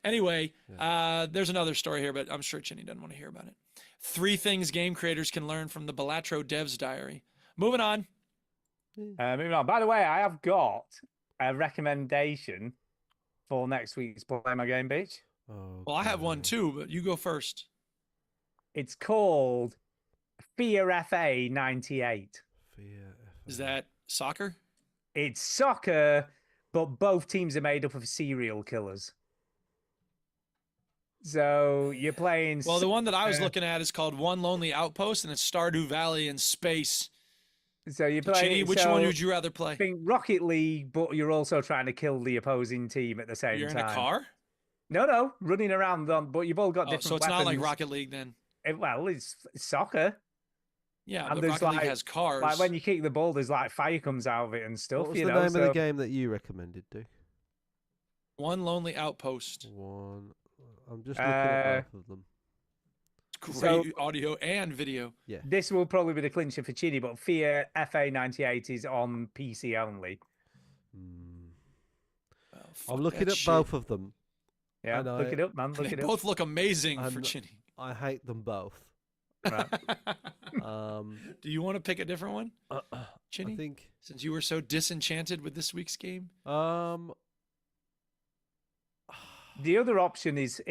Anyway, there's another story here, but I'm sure Chinny doesn't want to hear about it. 3 things game creators can learn from the Balatro Devs Diary. Moving on. Moving on. By the way, I have got a recommendation for next week's Play My Game, bitch. Okay. Well, I have one too, but you go first. It's called Fear FA 98. Is that soccer? It's soccer, but both teams are made up of serial killers. So you're playing. Well, the one that I was looking at is called One Lonely Outpost, and it's Stardew Valley in space. So you're playing. Chinny, which one would you rather play? I think Rocket League, but you're also trying to kill the opposing team at the same time. You're in a car? No, running around on, but you've all got different. So it's weapons. not like Rocket League then. Well, it's soccer. Yeah, and but Rocket League has cars. Like when you kick the ball, there's like fire comes out of it and stuff. What was the name of the game that you recommended, Duke? One Lonely Outpost. I'm just looking at both of them. Great audio and video. Yeah. This will probably be the clincher for Chidi, but Fear FA 98 is on PC only. I'm looking at both of them. Yeah, look it up, man. Look it up. Both look amazing for Chidi. I hate them both. Right. Do you want to pick a different one, Chinny? I think since you were so disenchanted with this week's game. The other option is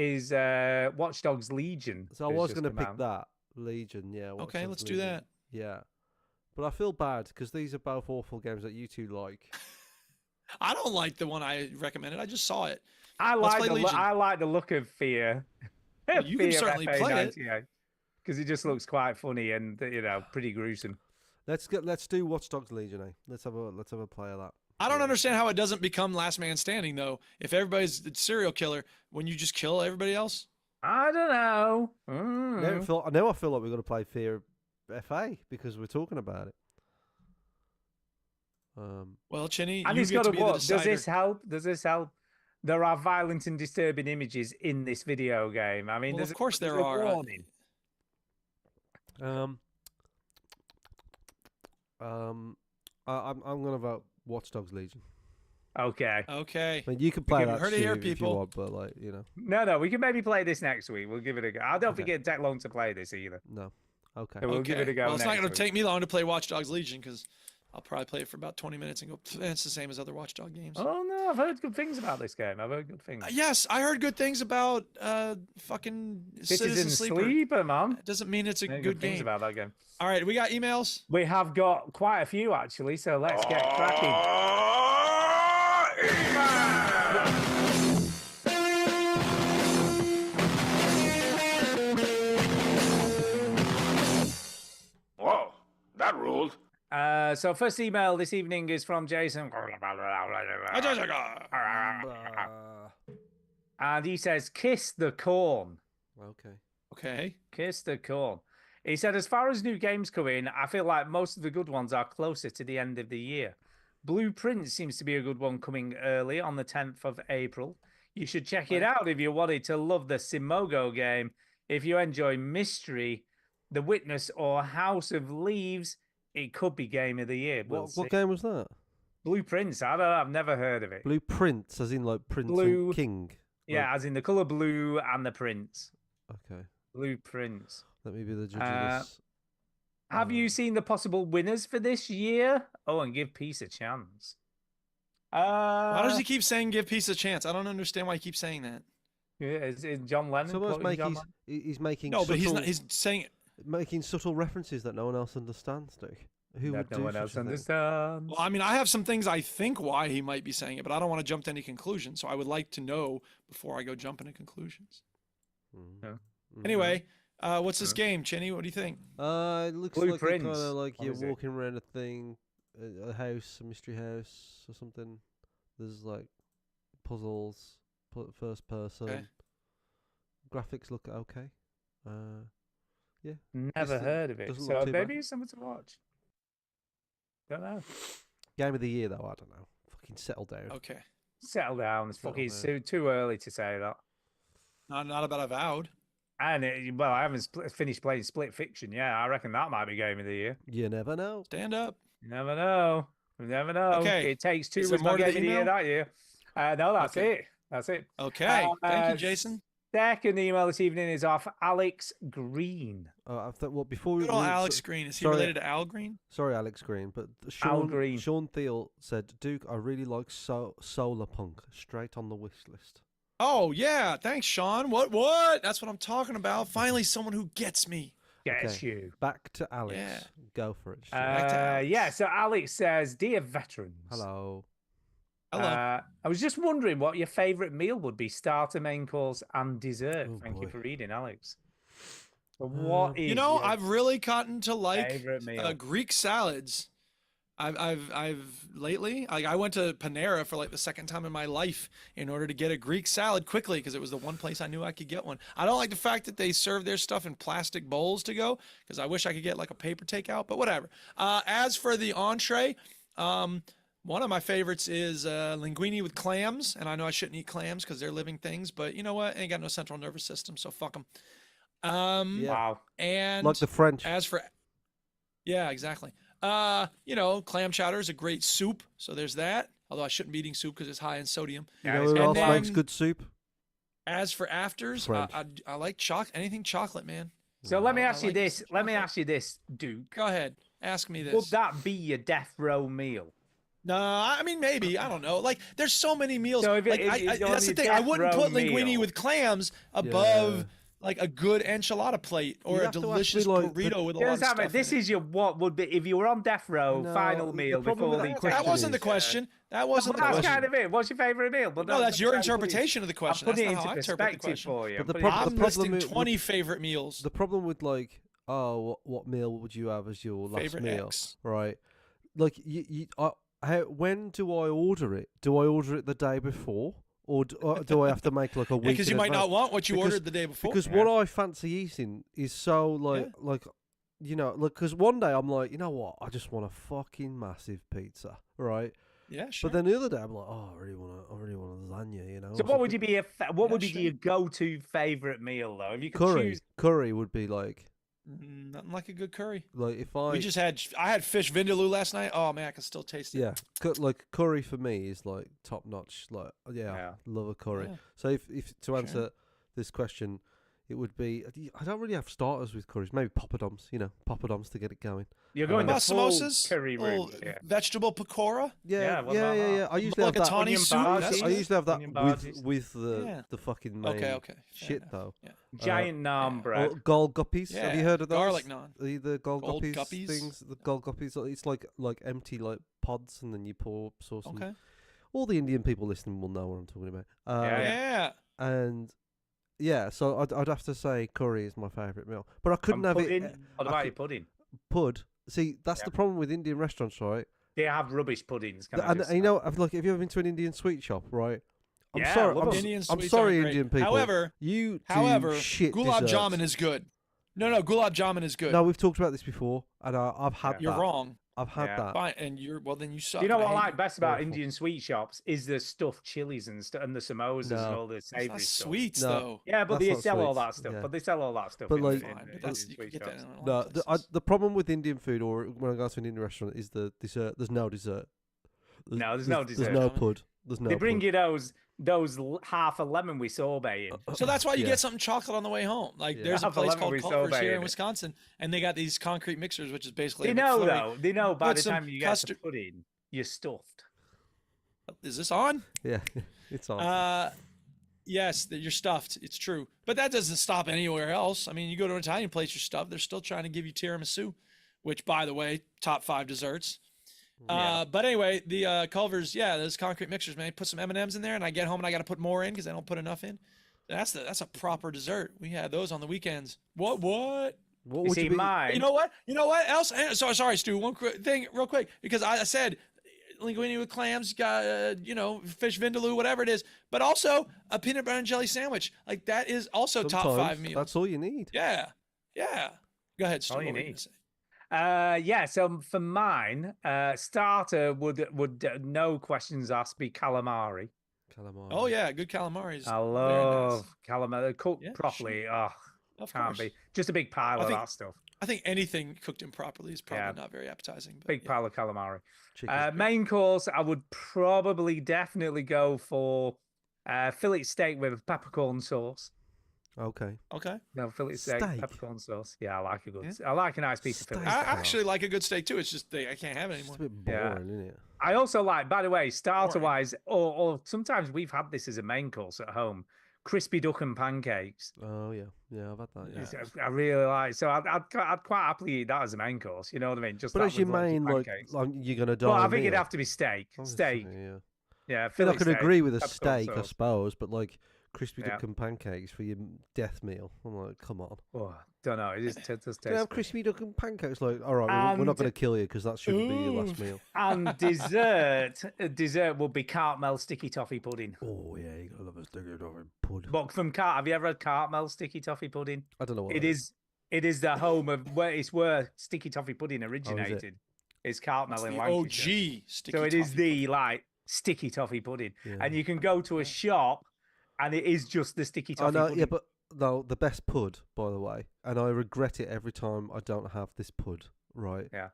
Watch Dogs Legion. So I was going to pick that Legion. Yeah. Okay, let's do that. Yeah, but I feel bad because these are both awful games that you two like. I don't like the one I recommended. I just saw it. I like the look of Fear. Well, you can certainly play it because it just looks quite funny and pretty gruesome. Let's do Watch Dogs Legion. Let's have a play of that. I don't understand how it doesn't become Last Man Standing though. If everybody's a serial killer, when you just kill everybody else. I don't know. Now I feel like we're going to play Fear FA because we're talking about it. Well, Chinny, and you get to be the decider. Does this help? There are violent and disturbing images in this video game. I mean, of course there are. Warning. I'm going to vote Watch Dogs Legion. Okay. Okay. I mean, you can play that if you want, but No, we can maybe play this next week. We'll give it a go. I don't think it'd take long to play this either. No. Okay. So we'll give it a go. Well, it's not going to take me long to play Watch Dogs Legion because I'll probably play it for about 20 minutes and go, it's the same as other Watch Dog games. Oh, no, I've heard good things about this game. I've heard good things. Yes, I heard good things about fucking Citizen Sleeper, man. It doesn't mean it's a good game. Things about that game. All right, we got emails? We have got quite a few, actually, so let's get cracking. Whoa, that ruled. So first email this evening is from Jason. And he says, kiss the corn. Okay. Kiss the corn. He said, as far as new games come in, I feel like most of the good ones are closer to the end of the year. Blueprint seems to be a good one coming early on the 10th of April. You should check it out if you wanted to love the Simogo game. If you enjoy Mystery, The Witness, or House of Leaves, it could be Game of the Year. What game was that? Blueprints. I don't know. I've never heard of it. Blueprints, as in like Prince and King. Yeah, as in the colour blue and the prints. Okay. Blueprints. Let me be the judge of this. Have you seen the possible winners for this year? Oh, and give Peace a chance. Why does he keep saying give Peace a chance? I don't understand why he keeps saying that. Yeah, is John Lennon? He's making no, but he's saying making subtle references that no one else understands, Duke. Who would do no one else understands? Well, I mean, I have some things I think why he might be saying it, but I don't want to jump to any conclusions. So I would like to know before I go jumping to conclusions. Anyway, what's this game, Chinny? What do you think? It looks like kind of like you're walking around a thing, a house, a mystery house or something. There's like puzzles, first person. Okay. Graphics look okay. Yeah. Never heard of it. So maybe it's something to watch. Don't know. Game of the year, though, I don't know. Fucking settle down. Okay. Settle down. It's fucking too early to say that. Not about Avowed. And I haven't finished playing Split Fiction. Yeah, I reckon that might be game of the year. You never know. Stand up. You never know. You never know. Okay. It Takes Two Is was there more my to game the of the year email? that year. No, that's Okay. it. That's it. Okay. Thank you, Jason. Second email this evening is off Alex Green. I thought, well, before Good old Alex Green. Is he related to Al Green? Sorry, Alex Green, but Al Green. Sean Thiel said, Duke, I really like Solar Punk. Straight on the wish list. Oh, yeah. Thanks, Sean. What? That's what I'm talking about. Finally, someone who gets me. Gets you. Back to Alex. Yeah. Go for it. Yeah, so Alex says, Dear veterans. Hello. Hello. I was just wondering what your favourite meal would be, starter, main course, and dessert. Thank you for reading, Alex. So what is I've really gotten to like favorite meal? Greek salads. I've lately, like, I went to Panera for like the second time in my life in order to get a Greek salad quickly because it was the one place I knew I could get one. I don't like the fact that they serve their stuff in plastic bowls to go because I wish I could get like a paper takeout, but whatever. As for the entree, one of my favorites is linguine with clams, and I know I shouldn't eat clams because they're living things, but you know what? I ain't got no central nervous system, so fuck them. Wow. And like the French. As for, yeah, exactly. Clam chowder is a great soup, so there's that. Although I shouldn't be eating soup because it's high in sodium. You know who else makes good soup? As for afters, I like anything chocolate, man. So let me ask you this. Let me ask you this, Duke. Go ahead. Ask me this. Would that be your death row meal? No, I mean, maybe. I don't know. Like, there's so many meals. So if that's the thing. I wouldn't put linguine with clams above like a good enchilada plate or a delicious burrito with a lot of stuff. This is your what would be if you were on death row final meal before the question. That wasn't the question. That wasn't the question. That's kind of it. What's your favorite meal? But no, that's your interpretation of the question. That's not how I interpret the question. For you. But I'm listing 20 favorite meals. The problem with what meal would you have as your last favorite meal? X. Right. Like when do I order it? Do I order it the day before? Or do I have to make like a week? Because you might not want what you ordered the day before. Because what I fancy eating is so because one day I'm like, you know what? I just want a fucking massive pizza, right? Yeah, sure. But then the other day I'm like, oh, I really want a lasagna, you know. So what would you be? What would be your go-to favorite meal though? If you could choose, curry would be like. Nothing like a good curry. Like I had fish vindaloo last night. Oh man, I can still taste it. Yeah, like curry for me is like top notch. Like I love a curry. Yeah. So if to answer this question, it would be I don't really have starters with curries. Maybe poppadoms. Poppadoms to get it going. You're going the full samosas, curry route. Vegetable pakora. Yeah. I usually have that. I usually have that with the fucking main shit though. Yeah. Giant naan bread. Golguppies. Yeah. Have you heard of those? Garlic naan. The golguppies Golguppies? things. The golguppies. It's like empty like pods, and then you pour sauce. Okay. All the Indian people listening will know what I'm talking about. Yeah. And so I'd have to say curry is my favourite meal, but I couldn't have it. What about your pudding? Pud. See, that's the problem with Indian restaurants, right? They have rubbish puddings. And you know, have you ever been to an Indian sweet shop, right? I'm Yeah, sorry, love I'm sorry, Indian people. However, you do shit gulab desserts. jamun is good. No, gulab jamun is good. No, we've talked about this before, and I've had that. You're wrong. I've had that. Fine, and then you suck. You know what I hate like best about Indian sweet shops is the stuffed chilies and the samosas and all the savoury That's stuff. sweets though. Yeah, but That's they not sell all sweets. that stuff. Yeah. But they sell all that stuff. But in like, that's you sweet get that shops. in a lot of places. the problem with Indian food, or when I go to an Indian restaurant, is the dessert. There's no dessert. There's no dessert. There's no pud. There's no. They bring pud. you those half a lemon we sorbet in. So that's why you get something chocolate on the way home. Like there's a place called Culver's here in Wisconsin, and they got these concrete mixers, which is basically. They know by the time you get the pudding, you're stuffed. Is this on? Yeah, it's on. Yes, you're stuffed. It's true, but that doesn't stop anywhere else. I mean, you go to an Italian place, you're stuffed. They're still trying to give you tiramisu, which, by the way, top 5 desserts. But anyway, the Culver's, those concrete mixers, man. Put some M&Ms in there, and I get home and I got to put more in because I don't put enough in. That's a proper dessert. We had those on the weekends. What would you be? Mine? You know what else? Sorry, Stu. One thing, real quick, because I said linguine with clams, got fish vindaloo, whatever it is, but also a peanut butter and jelly sandwich. Like that is also top 5 meals. That's all you need. Yeah. Go ahead, Stu. All you need. Yeah, so for mine, starter would no questions asked be calamari. Oh yeah, good calamari. I love calamari cooked properly. Sure. Oh, can't be just a big pile of that stuff. I think anything cooked improperly is probably not very appetizing. But big pile of calamari. Main course, I would probably definitely go for fillet steak with peppercorn sauce. Okay. No, fillet steak, peppercorn sauce. Yeah, I like a good. I like a nice piece of fillet steak. I actually like a good steak too. It's just I can't have it anymore. It's a bit boring, isn't it? I also like, by the way, starter-wise, or sometimes we've had this as a main course at home, crispy duck and pancakes. Oh yeah, I've had that. Yeah. I really like. So I'd quite happily eat that as a main course. You know what I mean? But as your main, like you're gonna die. Well, I think it'd have to be steak. Steak. Yeah. I can agree with a steak, I suppose, but like crispy duck and pancakes for your death meal. I'm like, come on. Oh, don't know. It just tastes. Can I have crispy duck and pancakes? Like, all right, we're not going to kill you because that shouldn't be your last meal. And dessert would be Cartmel sticky toffee pudding. Oh yeah, you gotta love a sticky toffee pudding. But from have you ever had Cartmel sticky toffee pudding? I don't know what it is. It is the home of where sticky toffee pudding originated. It's Cartmel in Lancashire. OG sticky. So it is the sticky toffee pudding, and you can go to a shop. And it is just the sticky toffee pudding. Yeah, but no, the best pud, by the way, and I regret it every time I don't have this pud, right? Yeah.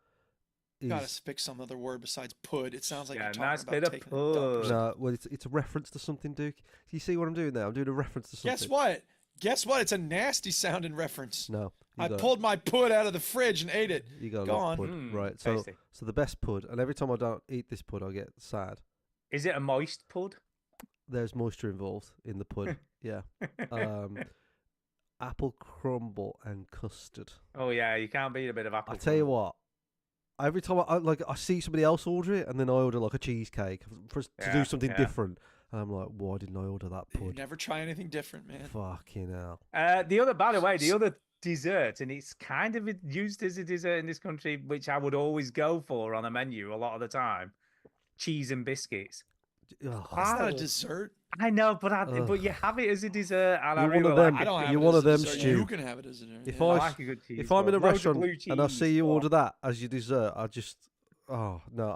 You gotta pick some other word besides pud. It sounds like you're talking nice about bit of taking pud. No, well, it's a reference to something, Duke. Do you see what I'm doing there? I'm doing a reference to something. Guess what? It's a nasty sounding reference. No. I pulled my pud out of the fridge and ate it. You got Go on. Pud, right? So the best pud, and every time I don't eat this pud, I get sad. Is it a moist pud? There's moisture involved in the pud. Yeah. Apple crumble and custard. Oh yeah, you can't beat a bit of apple. I tell you what. Every time I see somebody else order it, and then I order like a cheesecake to do something different, and I'm like, why didn't I order that pud? You never try anything different, man. Fucking hell. By the way, the other dessert, and it's kind of used as a dessert in this country, which I would always go for on a menu a lot of the time, cheese and biscuits. Oh, that's not a dessert. I know, but you have it as a dessert, and you're one of them. I don't have you're it one as of them, dessert. Stu. You can have it as a dessert. I like a good cheese. If I'm in a restaurant and I see you order that as your dessert, I'd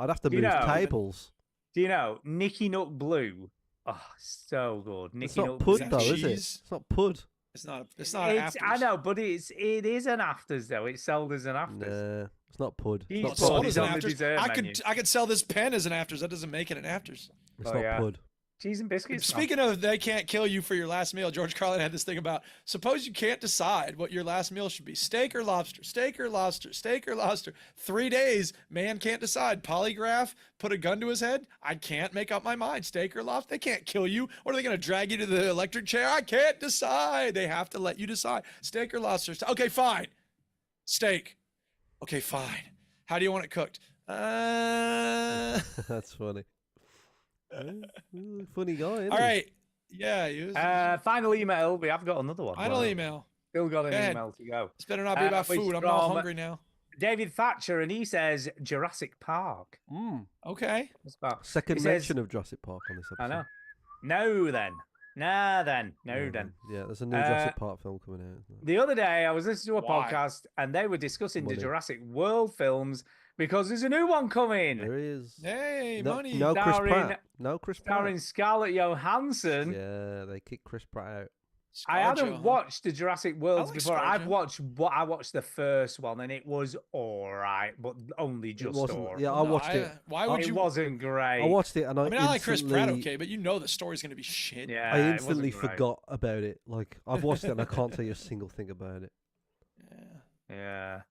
have to move tables. Do you know Nicky Nut Blue? Oh, so good. It's not pud though, is it? It's not pud. It's not an afters. I know, but it is an afters though. It's sold as an afters. Nah, it's not pud. It's not sold as an afters. I could sell this pen as an afters. That doesn't make it an afters. It's not pud. Cheese and biscuits. Speaking of, they can't kill you for your last meal. George Carlin had this thing about, suppose you can't decide what your last meal should be. Steak or lobster, steak or lobster, steak or lobster. 3 days, man can't decide. Polygraph, put a gun to his head. I can't make up my mind. Steak or lobster, they can't kill you. Or are they going to drag you to the electric chair? I can't decide. They have to let you decide. Steak or lobster. Okay, fine. Steak. Okay, fine. How do you want it cooked? That's funny. Funny guy, isn't All right. Yeah. Final email. We have got another one. Final email. Still got an email to go. This better not be about food. I'm not hungry now. David Thatcher, and he says Jurassic Park. Okay. Second mention of Jurassic Park on this episode. I know. No, then. Yeah, there's a new Jurassic Park film coming out. The other day, I was listening to a podcast, and they were discussing the Jurassic World films because there's a new one coming. There is. Hey, money. No Chris Pratt. No Chris Pratt. Starring Scarlett Johansson. Yeah, they kicked Chris Pratt out. I hadn't watched the Jurassic Worlds before. I watched the first one, and it was all right, but only just all right. Yeah, I watched it. Why would it you? wasn't great. I watched it, and I like Chris Pratt, okay, but you know the story's going to be shit. Yeah, I instantly forgot about it. Like, I've watched it, and I can't tell you a single thing about it. Yeah.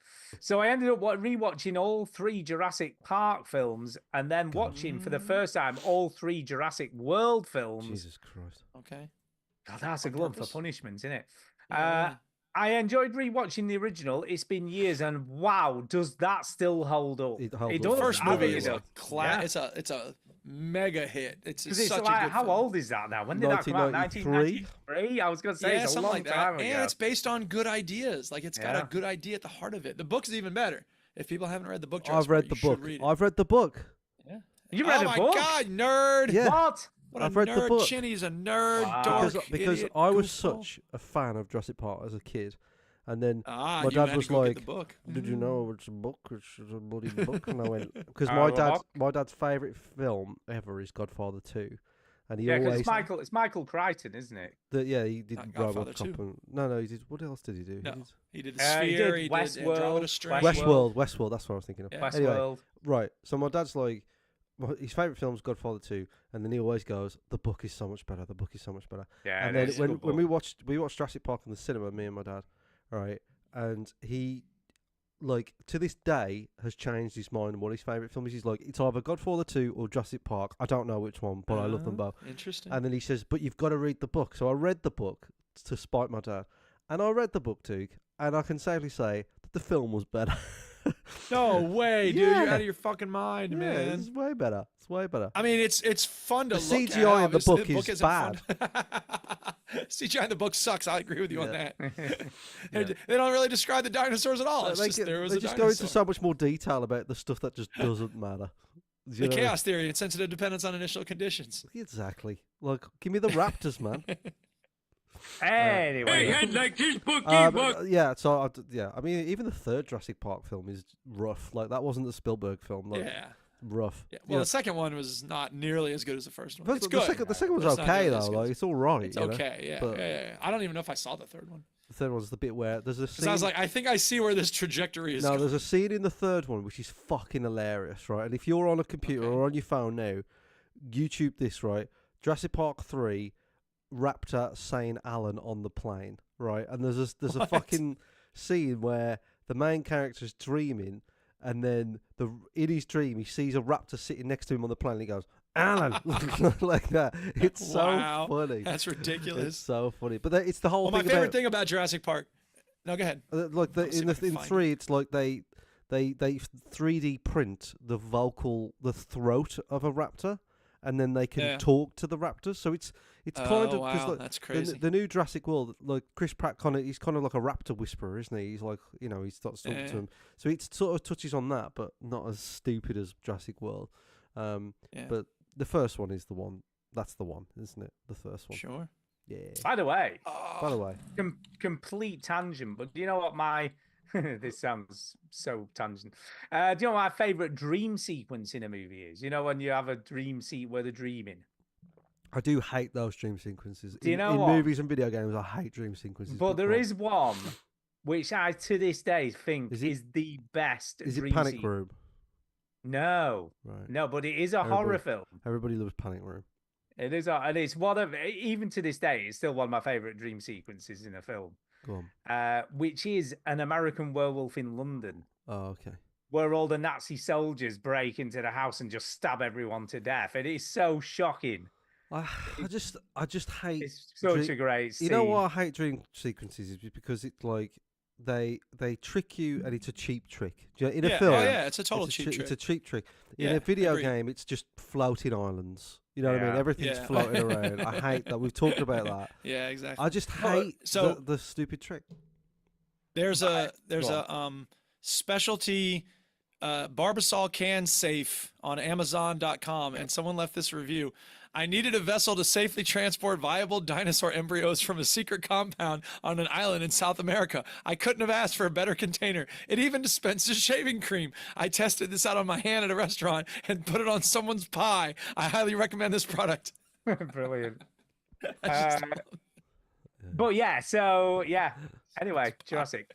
So I ended up rewatching all 3 Jurassic Park films, and then watching for the first time all 3 Jurassic World films. Jesus Christ. Okay. God, that's a glove for punishment, isn't it? Yeah. I enjoyed rewatching the original. It's been years, and wow, does that still hold up? It does. The first movie is it's a mega hit. It's such a good how film. old is that now? When did that come out? 1993? I was going to say it's a long time ago. And it's based on good ideas. Like, it's got a good idea at the heart of it. The book's even better. If people haven't read the book, I've read the book. I've read the book. Yeah. You read the book? Oh my God, nerd! Yeah. What? I've read the book. Chinny's a nerd, because dork, because idiot, I was goofball. such a fan of Jurassic Park as a kid, And then my dad was like, "Did you know it's a book? It's a bloody book." And I went, because my dad's favourite film ever is Godfather 2. And he always it's Michael Crichton, isn't it? He did RoboCop. No, he did. What else did he do? He did The Sphere. He did Westworld. Westworld. That's what I was thinking of. Yeah. Westworld. Anyway, right. So my dad's like, his favourite film is Godfather 2, and then he always goes, "The book is so much better. The book is so much better." Yeah. And then when we watched Jurassic Park in the cinema, me and my dad, right, and he, like, to this day has changed his mind on what his favourite film is. He's like, it's either Godfather 2 or Jurassic Park. I don't know which one, but I love them both. Interesting. And then he says, but you've got to read the book. So I read the book to spite my dad. And I read the book, Duke, and I can safely say that the film was better. No way, dude. You're out of your fucking mind, man. It's way better. It's way better. I mean, it's fun to look at. The CGI in the book is bad. CGI in the book sucks. I agree with you on that. They don't really describe the dinosaurs at all. They just go into so much more detail about the stuff that just doesn't matter. The chaos theory and sensitive dependence on initial conditions. Exactly. Like, give me the raptors, man. Anyway, hey, I'd like this book. Yeah, so I mean, even the third Jurassic Park film is rough. Like, that wasn't the Spielberg film. Like, rough. Yeah. Well, the second one was not nearly as good as the first one. It's good. The second one's okay though. Like, it's all right. It's okay. Yeah. I don't even know if I saw the third one. The third one's the bit where there's a scene. I was like, I think I see where this trajectory is. No, there's a scene in the third one which is fucking hilarious, right? And if you're on a computer or on your phone now, YouTube this, right? Jurassic Park 3. Raptor St. Alan on the plane, right? And there's a fucking scene where the main character's dreaming, and then in his dream he sees a raptor sitting next to him on the plane. And he goes, "Alan," like that. It's so funny. That's ridiculous. It's so funny. But it's the whole. Well, my favorite thing about Jurassic Park. No, go ahead. Like in 3, it's like they 3D print the throat of a raptor, and then they can talk to the raptors. So it's kind of because that's crazy. The new Jurassic World, like Chris Pratt, he's kind of like a raptor whisperer, isn't he? He's like, he starts talking to him. So it sort of touches on that, but not as stupid as Jurassic World. But the first one is the one. That's the one, isn't it? The first one. Sure. Yeah. By the way, complete tangent, but do you know what my this sounds so tangent. Do you know what my favourite dream sequence in a movie is? You know, when you have a dream seat where they're dreaming. I do hate those dream sequences. Do you know in what? movies and video games, I hate dream sequences. But there is one which I, to this day, think is the best. Is it Panic Room? No. Right. No, but it is a horror film. Everybody loves Panic Room. It is, and it's one of, even to this day, it's still one of my favourite dream sequences in a film. Go on. Which is An American Werewolf in London. Oh, okay. Where all the Nazi soldiers break into the house and just stab everyone to death. It is so shocking. I just hate. It's such a great scene. You know why I hate dream sequences is because it's like they trick you and it's a cheap trick. In a film, it's a total cheap trick. It's a cheap trick. In a video game, it's just floating islands. You know what I mean? Everything's floating around. I hate that. We've talked about that. Yeah, exactly. I just hate the stupid trick. There's a specialty Barbasol can safe on Amazon.com, and someone left this review. I needed a vessel to safely transport viable dinosaur embryos from a secret compound on an island in South America. I couldn't have asked for a better container. It even dispenses shaving cream. I tested this out on my hand at a restaurant and put it on someone's pie. I highly recommend this product. Brilliant. But anyway, Jurassic.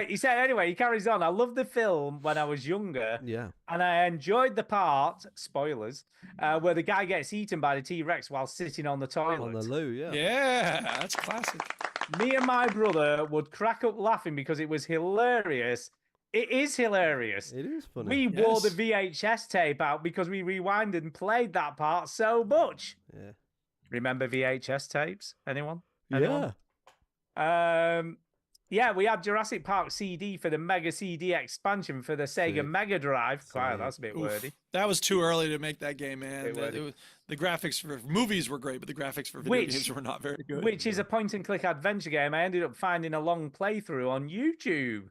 He said, anyway, he carries on. I loved the film when I was younger. Yeah. And I enjoyed the part, spoilers, where the guy gets eaten by the T-Rex while sitting on the toilet. On the loo, yeah. Yeah, that's classic. Me and my brother would crack up laughing because it was hilarious. It is hilarious. It is funny. We wore the VHS tape out because we rewinded and played that part so much. Yeah. Remember VHS tapes? Anyone? Yeah. We had Jurassic Park CD for the Mega CD expansion for the Sega Mega Drive. Wow, that's a bit wordy. That was too early to make that game, man. The graphics for movies were great, but the graphics for video games were not very good. Which is a point-and-click adventure game. I ended up finding a long playthrough on YouTube,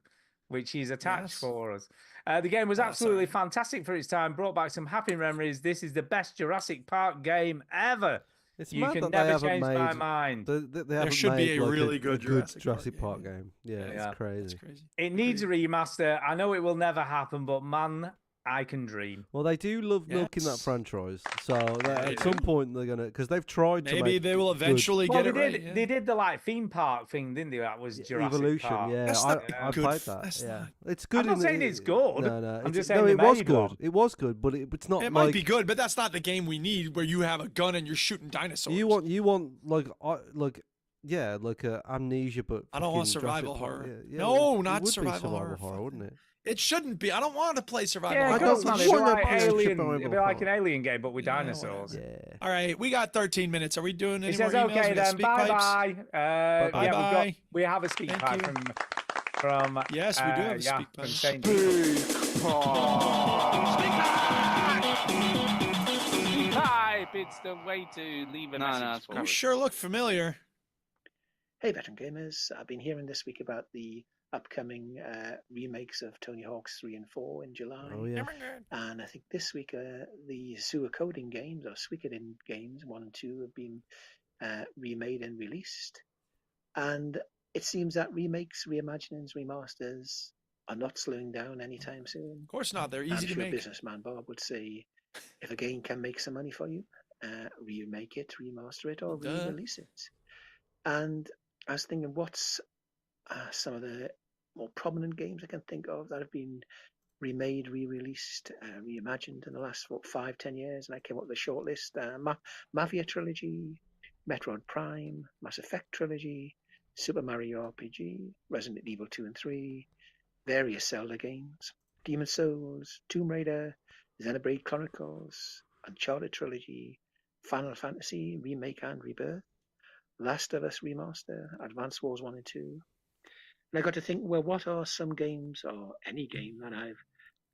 which is attached for us. The game was absolutely fantastic for its time, brought back some happy memories. This is the best Jurassic Park game ever. It's you mad can that never they haven't change made, my mind. There should be made, a like, really good Jurassic Park game. Yeah, it's crazy. It's crazy. It needs a remaster. I know it will never happen, but man, I can dream. Well, they do love milking that franchise, so at some point they're gonna, because they've tried to. Maybe they will eventually Well, get they it did. right. Yeah. They did the like theme park thing, didn't they? That was Jurassic Evolution. Park. Yeah, I played that. Yeah, it's good. I'm not saying it's good. No, I'm just no, saying it was made good. one. It was good, but it's not. It like, might be good, but that's not the game we need, where you have a gun and you're shooting dinosaurs. You want like Amnesia, but I don't want fucking survival Jurassic Park. horror. Yeah, No, it not would be survival horror, wouldn't it? It shouldn't be. I don't want to play survival Yeah, horror. of course, man. It'd be like Alien. It'd be like an Alien game, but with dinosaurs. Yeah. All right, we got 13 minutes. Are we doing any He more says, emails? "Okay, We got then. speak Bye pipes? bye. Bye-bye. We have a speak pipe from. Yes, we do have a speak from pipe. Saint Pipe, it's the way to leave a message. You sure look familiar. Hey, veteran gamers. I've been hearing this week about the upcoming remakes of Tony Hawk's 3 and 4 in July. Oh, yeah. And I think this week the Suikoden games, or Suikoden games 1 and 2, have been remade and released. And it seems that remakes, reimaginings, remasters are not slowing down anytime soon. Of course not. They're easy I'm to sure make. businessman Bob would say, if a game can make some money for you, remake it, remaster it, or re-release it. And I was thinking, what's some of the more prominent games I can think of that have been remade, re-released, reimagined in the last 5-10 years? And I came up with a short list: Mafia trilogy, Metroid Prime, Mass Effect trilogy, Super Mario RPG, Resident Evil 2 and 3, various Zelda games, Demon's Souls, Tomb Raider, Xenoblade Chronicles, Uncharted trilogy, Final Fantasy remake and rebirth, Last of Us remaster, Advance Wars 1 and 2. And I got to think, well, what are some games, or any game, that I've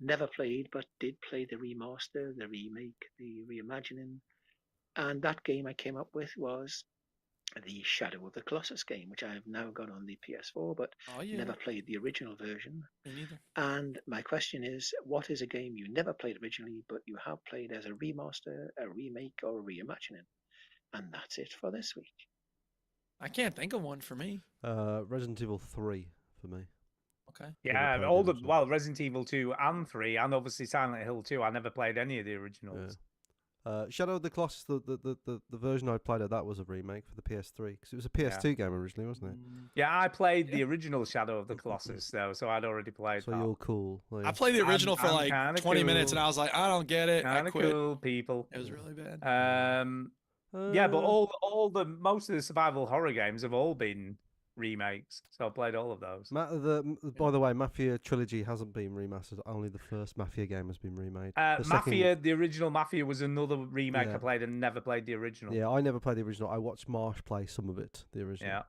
never played but did play the remaster, the remake, the reimagining? And that game I came up with was the Shadow of the Colossus game, which I have now got on the PS4, but never played the original version. Me neither. And my question is, what is a game you never played originally, but you have played as a remaster, a remake, or a reimagining? And that's it for this week. I can't think of one for me. Resident Evil 3 for me. Okay. Yeah, Resident Evil 2 and 3, and obviously Silent Hill 2. I never played any of the originals. Shadow of the Colossus, the version I played of that was a remake for the PS3, because it was a PS2 game originally, wasn't it? Yeah, I played the original Shadow of the Colossus though, so I'd already played. So you're cool. Like, I played the original for like 20 minutes, and I was like, I don't get it. I quit. Cool people. It was really bad. Yeah, but most of the survival horror games have all been remakes, so I played all of those. By the way, Mafia trilogy hasn't been remastered. Only the first Mafia game has been remade. The original Mafia was another remake I played and never played the original. Yeah, I never played the original. I watched Marsh play some of it, the original.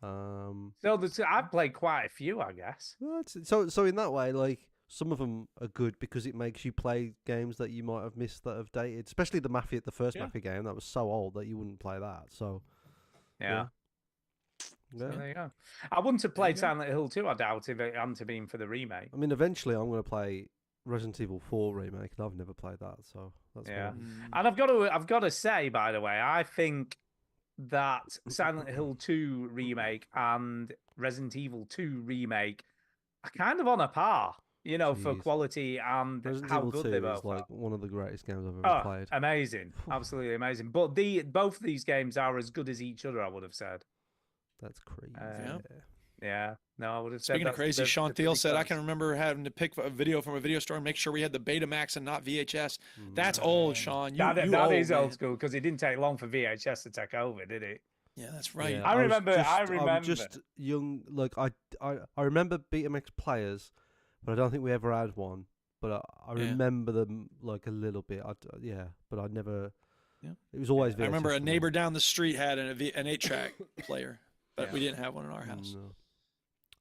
So I've played quite a few, I guess. Well, so in that way, like, some of them are good because it makes you play games that you might have missed that have dated. Especially the first Mafia game that was so old that you wouldn't play that. So yeah. So there you go. I wouldn't have played Silent Hill 2, I doubt, if it hadn't been for the remake. I mean, eventually I'm going to play Resident Evil 4 remake, and I've never played that, so that's and I've got to say, by the way, I think that Silent Hill 2 remake and Resident Evil 2 remake are kind of on a par, for quality and Resident how Evil good 2 they both is like are. one of the greatest games I've ever played. Amazing, absolutely amazing. But both of these games are as good as each other, I would have said. That's crazy. Yeah. No, I would have said. Speaking of crazy, Sean Thiel said, I can remember having to pick a video from a video store and make sure we had the Betamax and not VHS. That's old, Sean. That is old school, because it didn't take long for VHS to take over, did it? Yeah, that's right. I remember. I'm just young. Like I remember Betamax players, but I don't think we ever had one. But I remember them like a little bit. But I never. Yeah. It was always VHS. I remember a neighbor down the street had an 8-track player, but we didn't have one in our house. No.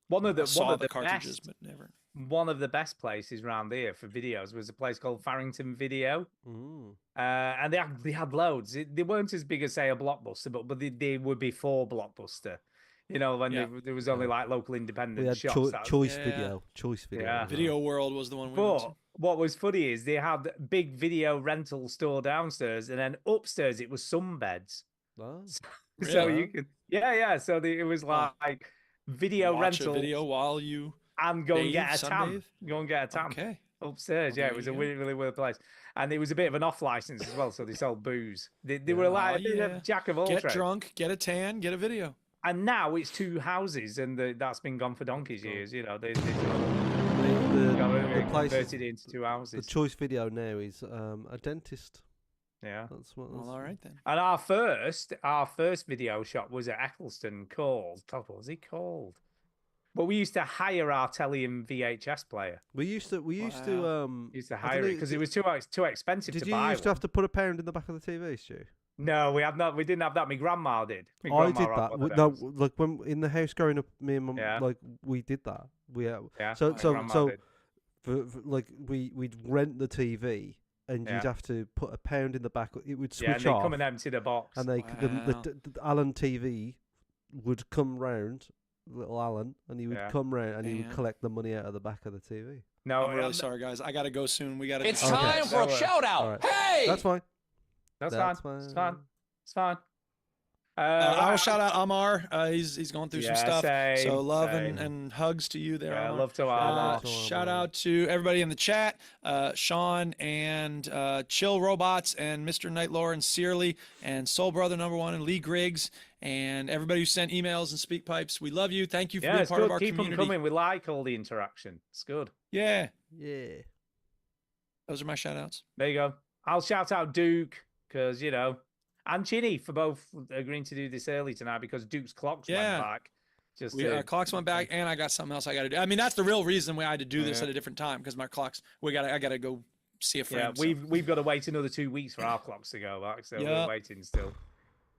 One of the cartridges, but never. One of the best places around here for videos was a place called Farrington Video, and they had loads. They weren't as big as, say, a Blockbuster, but they would be for Blockbuster. You know, when there was only like local independent we had shops. Choice Video. Yeah. Video World was the one we went to. What was funny is they had big video rental store downstairs, and then upstairs it was sunbeds. Oh. So you could, So it was like video rental. A video while you and go and get a tan. Go and get a tan. Okay. Upstairs, it was a really, really weird place, and it was a bit of an off license as well. So they sold booze. They were like a bit of jack of all trades. Get drunk, get a tan, get a video. And now it's 2 houses, and that's been gone for donkey's years. You know, they the place converted it into 2 houses. The Choice Video now is a dentist. Yeah. That's what. Well, all right then. And our first video shop was at Eccleston called. What was he called? But we used to hire our telly and VHS player. We used to hire it because it was too expensive to buy. Did you used to have to put a pound in the back of the TV, Stu? No, we had not. We didn't have that. My grandma did. I did that. No, like when in the house growing up, me and mum, like we did that. Like we'd rent the TV, and you'd have to put a pound in the back. It would switch off. Come and empty the box. And the Alan TV would come round, little Alan, and he would come round and he would collect the money out of the back of the TV. No, I'm really sorry, guys. I gotta go soon. We gotta. It's time for a shout out. Right. Hey, that's fine. That's fine. It's fine. It's fine. I will shout out Amar. He's going through some stuff. So love same. And hugs to you there. Yeah, Amar. love to Amar. Shout out to everybody in the chat, Sean and Chill Robots and Mr. Nightlore and Searly and Soul Brother #1 and Lee Griggs and everybody who sent emails and speak pipes. We love you. Thank you for being part of our community. Keep them coming. We like all the interaction. It's good. Yeah. Yeah. Those are my shout outs. There you go. I'll shout out Duke because, and Chinny for both agreeing to do this early tonight because Duke's clocks went back. Our clocks went back, and I got something else I got to do. I mean, that's the real reason we had to do this at a different time because my clocks. I got to go see a friend. Yeah, we've got to wait another 2 weeks for our clocks to go back, so we're waiting still.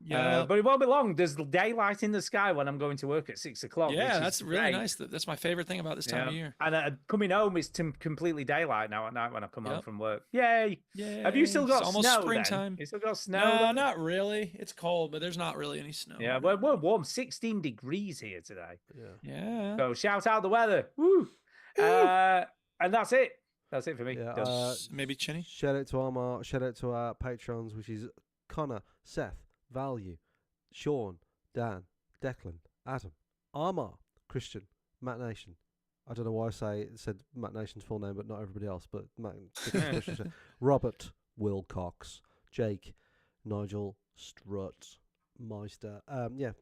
Yeah, but it won't be long. There's daylight in the sky when I'm going to work at 6 o'clock. Yeah, that's really nice. That's my favorite thing about this time of year. And coming home is completely daylight now at night when I come home from work. Yay! Have you still got almost snow? Springtime. You still got snow? No, not really. It's cold, but there's not really any snow. Yeah, we're warm. 16 degrees here today. Yeah. So shout out the weather. Woo! And that's it. That's it for me. Yeah, maybe Chinny. Shout out to Amar. Shout out to our patrons, which is Connor, Seth, Value, Sean, Dan, Declan, Adam, Amar, Christian, Matt Nation. I don't know why I said Matt Nation's full name, but not everybody else. But Matt, Robert, Wilcox, Jake, Nigel, Strut, Meister.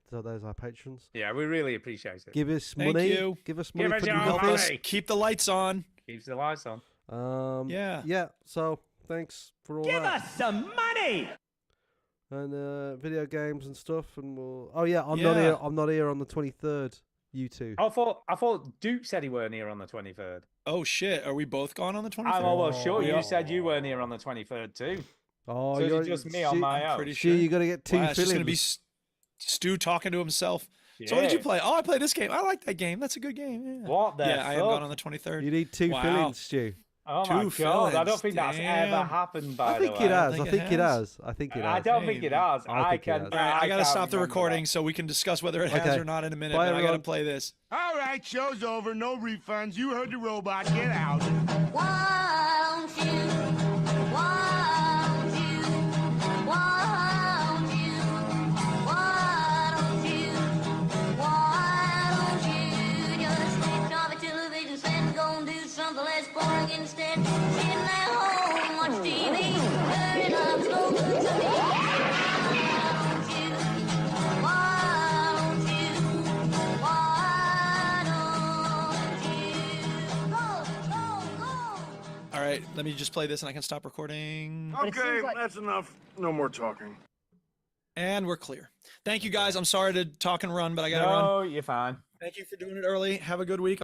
So those are our patrons. Yeah, we really appreciate it. Give us Thank money. you. Give us money. Give us Help us keep the lights on. Keeps the lights on. Yeah. So thanks for all that. Give us some money. And video games and stuff, and we'll. Oh yeah, I'm not here. I'm not here on the 23rd. You two. I thought Duke said he weren't here on the 23rd. Oh shit! Are we both gone on the 23rd? I'm almost sure you said you weren't here on the 23rd too. Oh, so it's just me on my own. Pretty sure. You got to get 2 It's just fillings. gonna be Stu talking to himself. Yeah. So what did you play? Oh, I played this game. I like that game. That's a good game. Yeah. What the? I am gone on the 23rd. You need 2 fillings, Stu. Oh my god! I don't think that's ever happened. By the way, I think it has. I think it has. I don't think it has. I gotta stop the recording so we can discuss whether it has or not in a minute. But I gotta play this. All right, show's over. No refunds. You heard the robot. Get out. Won't you? Won't you? Won't you? Why don't you just switch off the television set and go and do something less boring instead? Sitting at home, watch TV, turning up slow moves of me. All right, let me just play this and I can stop recording. Okay, that's enough. No more talking. And we're clear. Thank you guys. I'm sorry to talk and run, but I gotta run. No, you're fine. Thank you for doing it early. Have a good week.